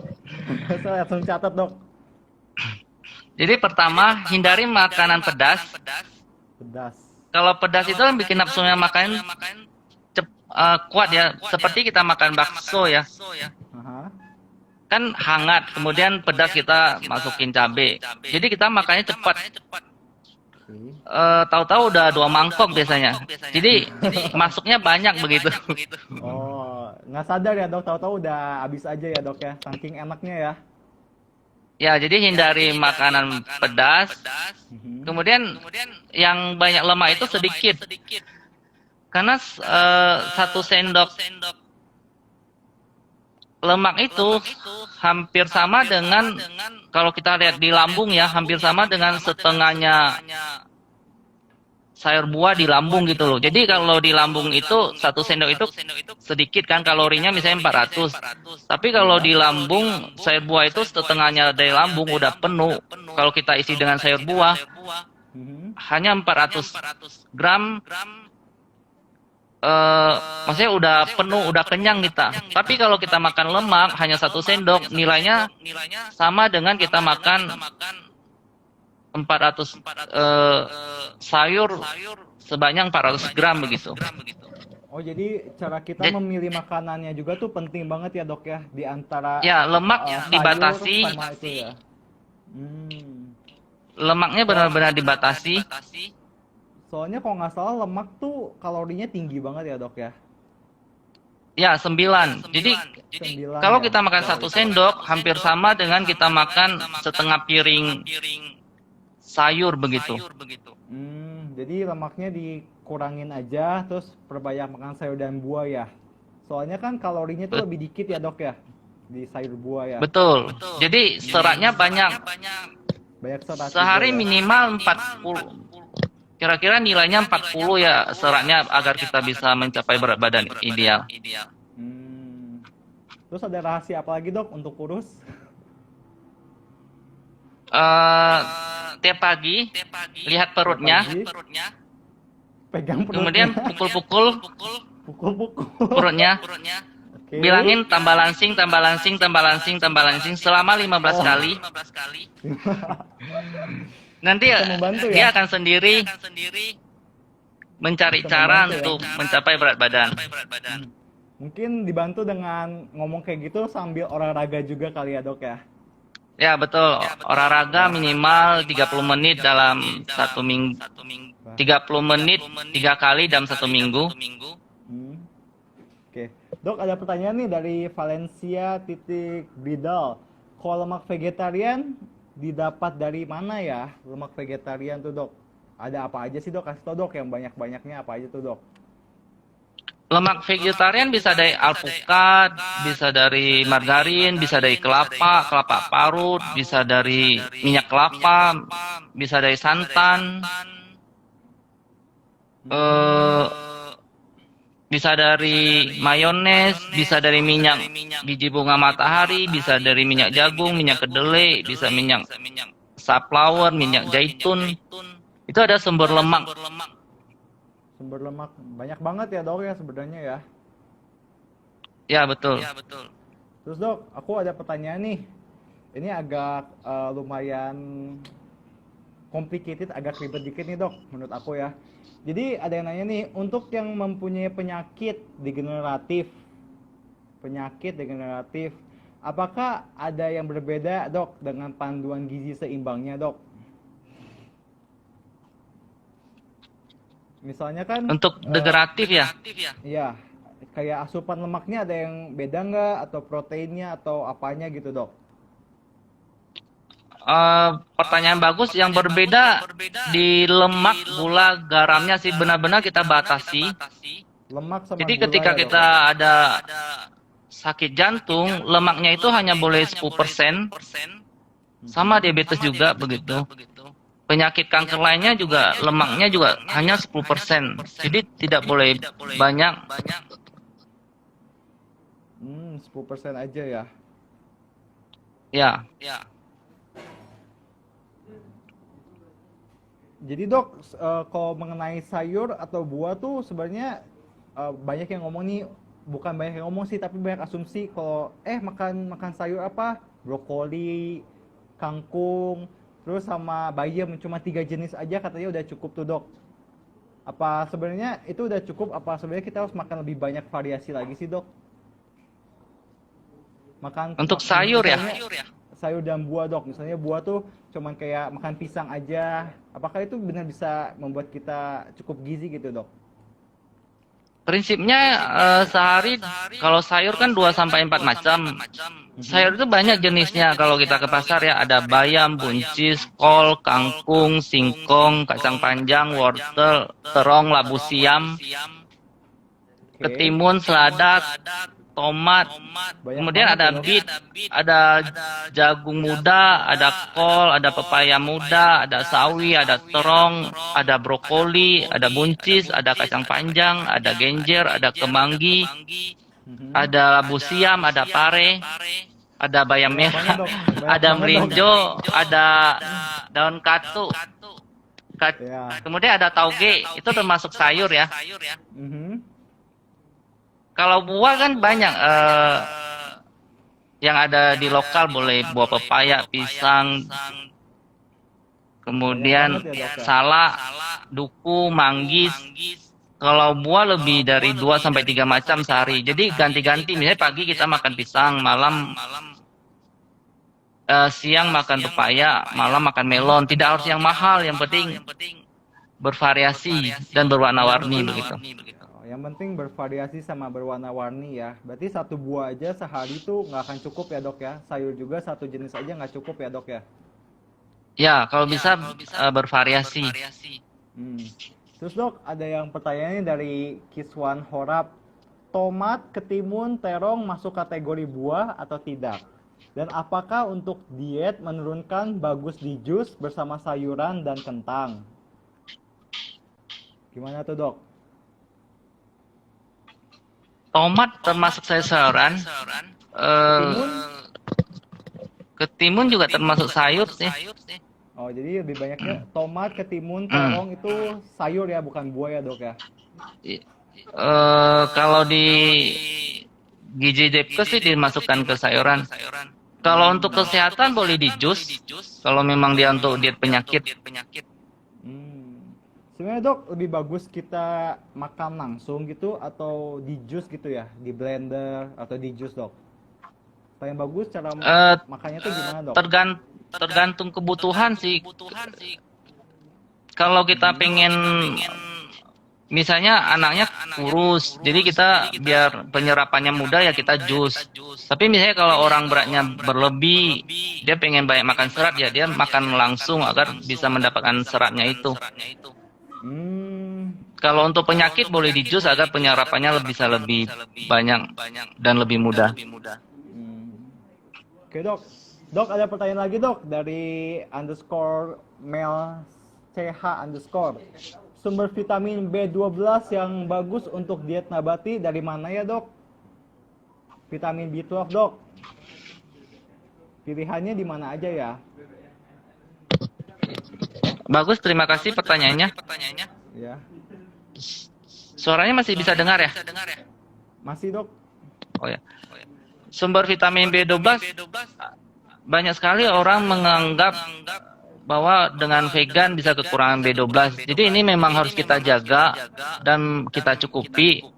Saya langsung catat dok. Jadi pertama, hindari makanan pedas. Pedas. Kalau pedas itu kan bikin nafsunya makan kuat ya. Seperti kita makan bakso ya. Aha. Kan hangat, kemudian pedas kita masukin cabai. Jadi kita makannya cepat. Tahu-tahu udah 2 mangkok biasanya. Jadi masuknya banyak begitu. Oh, nggak sadar ya dok, tahu-tahu udah habis aja ya dok ya, saking enaknya ya. Ya, jadi hindari makanan pedas. Kemudian yang banyak lemak itu sedikit. Karena 1 sendok lemak itu hampir sama dengan, kalau kita lihat di lambung ya, hampir sama dengan setengahnya sayur buah di lambung gitu loh. Jadi kalau di lambung itu 1 sendok itu sedikit kan, kalorinya misalnya 400. Tapi kalau di lambung sayur buah itu setengahnya dari lambung udah penuh. Kalau kita isi dengan sayur buah hanya 400 gram, maksudnya udah penuh, udah kenyang kita. Tapi kalau kita makan lemak hanya 1 sendok, nilainya sama dengan kita makan 400 sayur sebanyak 400 gram begitu. Oh, jadi cara kita memilih makanannya juga tuh penting banget ya dok ya, di antara ya lemak dibatasi. Sama itu ya. Lemaknya benar-benar dibatasi. Soalnya kalau nggak salah lemak tuh kalorinya tinggi banget ya dok ya. Ya 9. Jadi 9 kalau ya. kita makan 1 sendok hampir sama dengan kita makan setengah piring sayur begitu. Jadi lemaknya dikurangin aja, terus perbanyak makan sayur dan buah ya. Soalnya kan kalorinya tuh lebih dikit ya dok ya, di sayur buah ya. Betul. Jadi seratnya banyak. Banyak serat. Sehari juga ya. minimal 40. Kira-kira nilainya 40 ya seratnya agar kita bisa mencapai berat badan ideal. Terus ada rahasia apa lagi dok untuk kurus? Tiap pagi lihat perutnya, Pegang perutnya. kemudian pukul-pukul Pukul-pukul. perutnya. Oke. Bilangin tambah langsing, tambah langsing, tambah langsing, tambah langsing selama 15 kali. Nanti Bisa membantu dia ya? akan sendiri mencari Bisa cara membantu ya? untuk mencapai berat badan. Mungkin dibantu dengan ngomong kayak gitu sambil olahraga juga kali ya dok ya? Ya betul, olahraga minimal 30 menit dalam satu minggu. 30 menit 3 kali dalam satu minggu. Hmm. Oke, dok ada pertanyaan nih dari Valencia titik Bridal. Kalau lemak vegetarian didapat dari mana ya? Lemak vegetarian tuh dok? Ada apa aja sih dok? Kasih tau dok yang banyak-banyaknya apa aja tuh dok? Lemak vegetarian bisa dari alpukat, bisa dari margarin, bisa dari kelapa, kelapa parut, bisa dari minyak kelapa, bisa dari santan, eh, bisa dari mayones, bisa dari minyak biji bunga matahari, bisa dari minyak jagung, minyak kedelai, bisa minyak sunflower, minyak zaitun. Itu ada sumber lemak. Sumber lemak banyak banget ya dok ya sebenarnya ya. Ya betul. Terus dok, aku ada pertanyaan nih. Ini agak lumayan complicated, agak ribet dikit nih dok, menurut aku ya. Jadi ada yang nanya nih, untuk yang mempunyai penyakit degeneratif, apakah ada yang berbeda dok dengan panduan gizi seimbangnya dok? Misalnya kan, Untuk degeneratif ya. iya, kayak asupan lemaknya ada yang beda nggak, atau proteinnya, atau apanya gitu dok? Pertanyaan bagus. Yang berbeda di lemak, gula, garamnya sih benar-benar kita batasi. Lemak sama Jadi gula ketika ya dok kita ya? ada sakit jantung, lemaknya itu hanya boleh 10%. Sama diabetes juga begitu. Penyakit kanker lainnya juga lemaknya juga hanya 10%. Jadi tidak boleh banyak. 10% aja ya. Ya. Jadi dok, kalau mengenai sayur atau buah tuh sebenarnya banyak yang ngomong nih, bukan banyak yang ngomong sih, tapi banyak asumsi kalau makan sayur apa, brokoli, kangkung, terus sama bayam, cuma 3 jenis aja katanya udah cukup tuh dok. Apa sebenarnya itu udah cukup? Apa sebenarnya kita harus makan lebih banyak variasi lagi sih dok? Untuk sayur ya. Misalnya sayur dan buah dok, misalnya buah tuh cuman kayak makan pisang aja, apakah itu benar bisa membuat kita cukup gizi gitu dok? Prinsipnya sehari kalau sayur kan 2 sampai 4 macam. Sayur itu banyak jenisnya kalau kita ke pasar ya, ada bayam, buncis, kol, kangkung, singkong, kacang panjang, wortel, terong, labu siam, Oke. ketimun, selada, tomat. Banyak Kemudian banget ada ya, Dok. beet, ada jagung muda, ada kol, ada pepaya muda, ada sawi, ada terong, ada brokoli, ada buncis, ada kacang panjang, ada genjer, ada kemangi, ada labu siam, ada pare, ada bayam Banyak merah, banget, Dok. Banyak ada banget, Dok. melinjo, ada daun katu. Ya. Kemudian ada tauge, itu termasuk sayur ya. Mhm. Kalau buah kan banyak yang ada di lokal, boleh buah pepaya, pisang, kemudian Banyak banget ya, Dok, ya. salak, duku, manggis. Kalau buah lebih dari 2 sampai 3 macam sehari. Jadi ganti-ganti, misalnya pagi kita makan pisang, malam siang makan pepaya, malam makan melon. Tidak harus yang mahal, yang penting bervariasi dan berwarna-warni begitu. Yang penting bervariasi sama berwarna-warni ya. Berarti satu buah aja sehari tuh nggak akan cukup ya dok ya. Sayur juga satu jenis aja nggak cukup ya dok ya. Ya, kalau bisa bervariasi. Terus dok, ada yang pertanyaannya dari Kiswan Horap. Tomat, ketimun, terong masuk kategori buah atau tidak? Dan apakah untuk diet menurunkan bagus di jus bersama sayuran dan kentang? Gimana tuh dok? Tomat termasuk sayuran. Ketimun juga termasuk sayur sih. Oh, jadi lebih banyaknya tomat, ketimun, terong itu sayur ya, bukan buah ya dok ya? Kalau di gizi Depkes sih dimasukkan ke sayuran. Kalau untuk kesehatan boleh di jus. Kalau memang dia untuk diet penyakit. Sebenarnya dok, lebih bagus kita makan langsung gitu atau di jus gitu ya, di blender atau di jus dok. Paling bagus cara makannya tuh gimana dok? Tergantung kebutuhan sih. Kalau kita pengen, misalnya anaknya kurus, jadi kita biar penyerapannya mudah ya kita jus. Tapi misalnya kalau orang beratnya berlebih, dia pengen banyak makan serat ya dia makan langsung agar bisa mendapatkan seratnya itu. Kalau untuk penyakit boleh di jus agar penyerapannya bisa lebih banyak dan lebih mudah. Oke dok, dok ada pertanyaan lagi dok dari _mel ch_. Sumber vitamin B12 yang bagus untuk diet nabati dari mana ya dok? Vitamin B12 dok. Pilihannya di mana aja ya? Bagus, terima kasih pertanyaannya. Ya. Suaranya masih bisa dengar ya? Masih dok. Oh ya. Sumber vitamin B12 banyak sekali orang menganggap bahwa dengan vegan bisa kekurangan B12. Jadi ini memang harus kita jaga dan kita cukupi.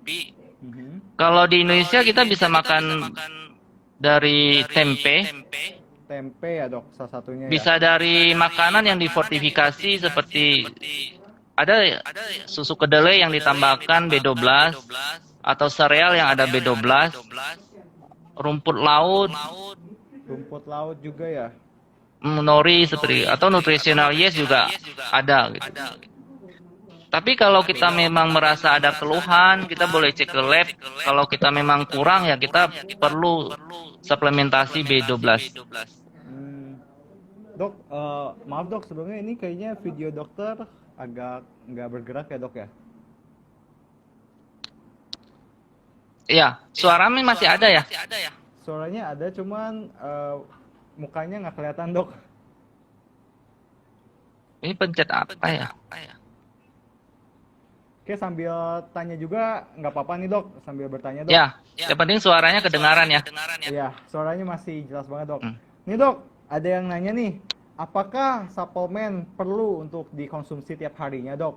Kalau di Indonesia kita bisa makan dari tempe. Tempe ya dok, salah satunya ya. Bisa dari makanan yang difortifikasi seperti ada susu kedelai yang ditambahkan B12 atau sereal yang ada B12, rumput laut juga ya. Nori seperti atau nutritional yeast juga ada gitu. Tapi kalau kita memang merasa ada keluhan, kita boleh cek ke lab. Kalau kita memang kurang ya kita perlu suplementasi B12. Dok, maaf dok, sebelumnya ini kayaknya video dokter agak nggak bergerak ya dok ya? Iya, suaranya masih ada ya? Suaranya ada, cuman mukanya nggak kelihatan dok. Ini pencet apa ya? Oke, sambil tanya juga nggak apa-apa nih dok, sambil bertanya dok. Ya, yang penting suaranya kedengaran ya. Iya, suaranya masih jelas banget dok. Nih dok, ada yang nanya nih, apakah suplemen perlu untuk dikonsumsi tiap harinya dok?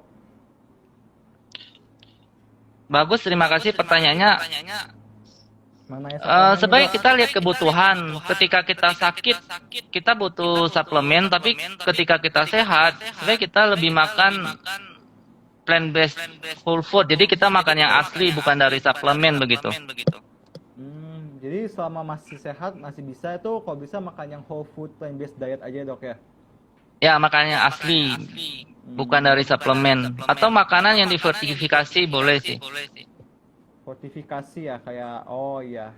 Bagus, terima kasih pertanyaannya. Mana ya Sebaiknya kita lihat kebutuhan. Ketika kita sakit, kita butuh suplemen. Tapi ketika kita sehat, sebaiknya kita lebih makan plant-based whole food. Jadi kita makan yang asli, bukan dari suplemen begitu. Jadi selama masih sehat, masih bisa itu kalau bisa makan yang whole food plant-based diet aja dok ya? Ya, makannya asli, bukan dari suplemen. Atau makanan yang difortifikasi boleh sih. Fortifikasi ya, kayak, oh iya,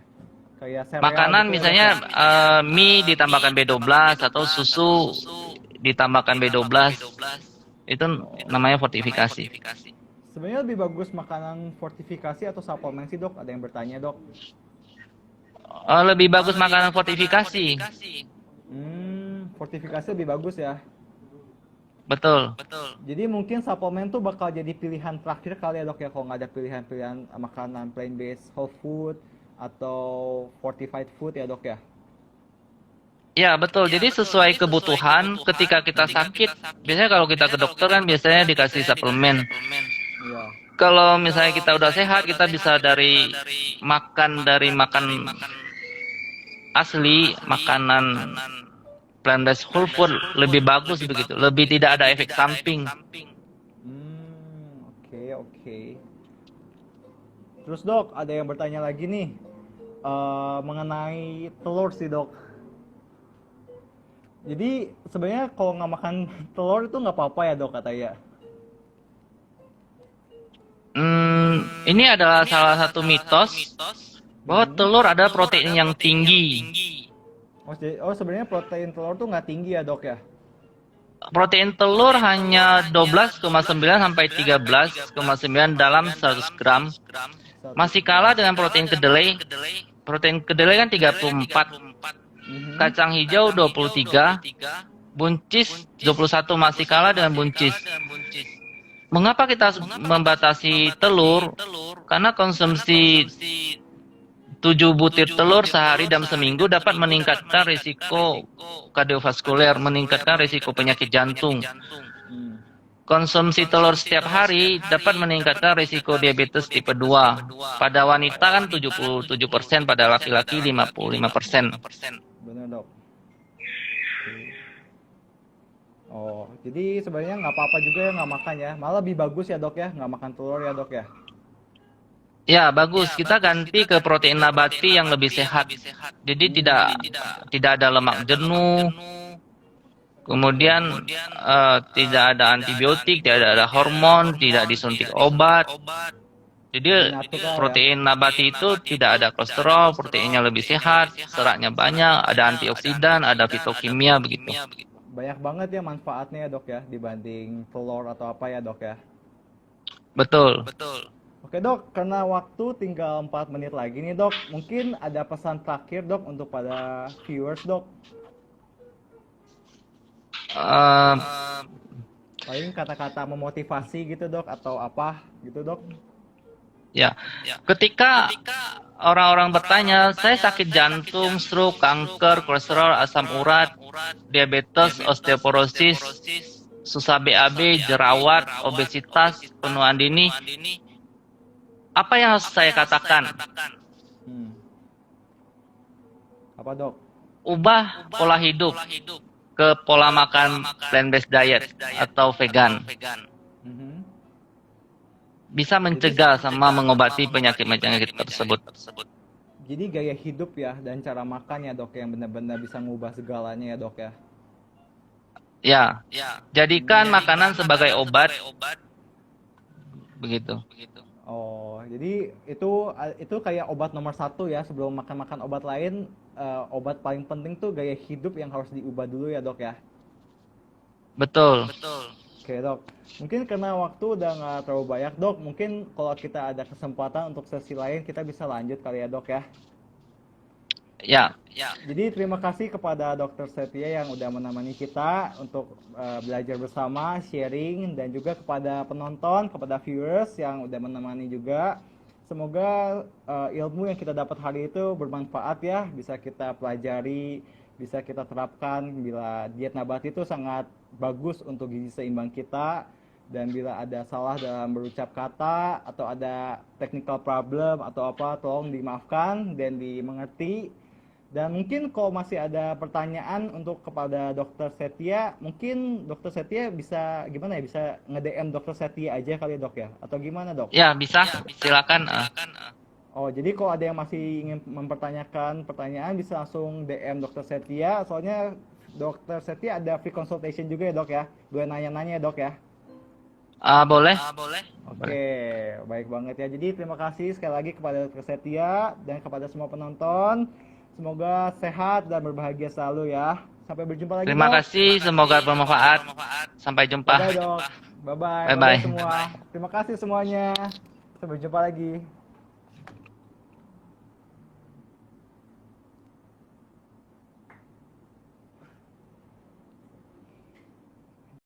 kayak sereal makanan gitu misalnya ya, mie ditambahkan B12 atau susu ditambahkan B12. Itu namanya fortifikasi. Sebenarnya lebih bagus makanan fortifikasi atau suplemen sih dok? Ada yang bertanya dok. Lebih bagus makanan fortifikasi. Fortifikasi lebih bagus ya. Betul. Jadi mungkin suplemen tuh bakal jadi pilihan terakhir kali ya dok ya, kalau nggak ada pilihan-pilihan makanan plant-based whole food atau fortified food ya dok ya. Ya betul. Jadi sesuai kebutuhan. Ketika kita sakit, biasanya kalau kita ke dokter kan biasanya dikasih suplemen. Iya. Kalau misalnya kita udah sehat, kita bisa dari makan asli, makanan plant-based whole food lebih bagus begitu, lebih tidak ada efek samping. Oke. Terus dok, ada yang bertanya lagi nih mengenai telur sih dok. Jadi sebenarnya kalau nggak makan telur itu nggak apa-apa ya dok katanya? Ini adalah salah satu mitos bahwa telur ada protein yang tinggi. Sebenarnya protein telur tuh nggak tinggi ya dok ya? Protein telur hanya 12,9 sampai 13,9 dalam 100 gram. Masih kalah dengan protein kedelai. Protein kedelai kan 34. Kacang hijau 23. Buncis 21, masih kalah dengan buncis. Mengapa kita membatasi telur? Karena konsumsi 7 butir telur sehari dalam seminggu dapat meningkatkan risiko kardiovaskuler, meningkatkan risiko penyakit jantung. Hmm. Konsumsi telur setiap hari dapat meningkatkan risiko diabetes tipe 2. Pada wanita kan 77%, pada laki-laki 55%. Bener dok. Oh, jadi sebenarnya nggak apa-apa juga ya nggak makan ya. Malah lebih bagus ya dok ya, nggak makan telur ya dok ya. Ya, bagus. Kita ganti ke protein nabati yang lebih sehat. Jadi tidak ada lemak jenuh. Kemudian tidak ada antibiotik, tidak ada hormon, tidak disuntik obat. Jadi Natural ya. protein nabati itu tidak ada kolesterol, proteinnya lebih sehat, seratnya banyak, ada antioksidan, ada fitokimia begitu. Banyak banget ya manfaatnya ya dok ya dibanding telur atau apa ya dok ya. Betul. Oke dok, karena waktu tinggal 4 menit lagi nih dok, mungkin ada pesan terakhir dok untuk pada viewers dok. Eh, Paling kata-kata memotivasi gitu dok atau apa gitu dok. Ya, ketika orang-orang bertanya, saya sakit jantung, stroke, kanker, kolesterol, asam urat, diabetes, osteoporosis, susah BAB, jerawat, obesitas, penuaan dini, apa yang harus saya katakan? Apa dok? Ubah pola hidup ke pola makan plant-based diet atau vegan. Mhm. Bisa mencegah sama mengobati penyakit-penyakit tersebut. Jadi gaya hidup ya dan cara makan ya dok yang benar-benar bisa ngubah segalanya ya dok ya. Ya, jadikan makanan sebagai obat. Begitu. Oh, jadi itu kayak obat nomor 1 ya sebelum makan obat lain. Obat paling penting tuh gaya hidup yang harus diubah dulu ya dok ya. Betul. Oke dok, mungkin karena waktu udah nggak terlalu banyak dok, mungkin kalau kita ada kesempatan untuk sesi lain kita bisa lanjut kali ya dok ya. Ya. Jadi terima kasih kepada Dr. Setia yang udah menemani kita untuk belajar bersama, sharing, dan juga kepada penonton, kepada viewers yang udah menemani juga. Semoga ilmu yang kita dapat hari itu bermanfaat ya, bisa kita pelajari, bisa kita terapkan bila diet nabati itu sangat bagus untuk gizi seimbang kita. Dan bila ada salah dalam berucap kata atau ada technical problem atau apa, tolong dimaafkan dan dimengerti. Dan mungkin kalau masih ada pertanyaan untuk kepada Dr. Setia, mungkin Dr. Setia bisa gimana ya, bisa nge-DM Dr. Setia aja kali dok ya, atau gimana dok? Ya, bisa. Silakan. Oh, jadi kalau ada yang masih ingin mempertanyakan pertanyaan bisa langsung DM Dr. Setia. Soalnya Dr. Setia ada free consultation juga ya dok ya, boleh nanya-nanya ya dok ya. Boleh. Oke, baik banget ya. Jadi terima kasih sekali lagi kepada Dr. Setia dan kepada semua penonton. Semoga sehat dan berbahagia selalu ya. Sampai berjumpa lagi. Terima dok. kasih, semoga bermanfaat. Sampai jumpa. Bye dok. Bye bye. Bye-bye. Semua. Terima kasih semuanya. Sampai jumpa lagi.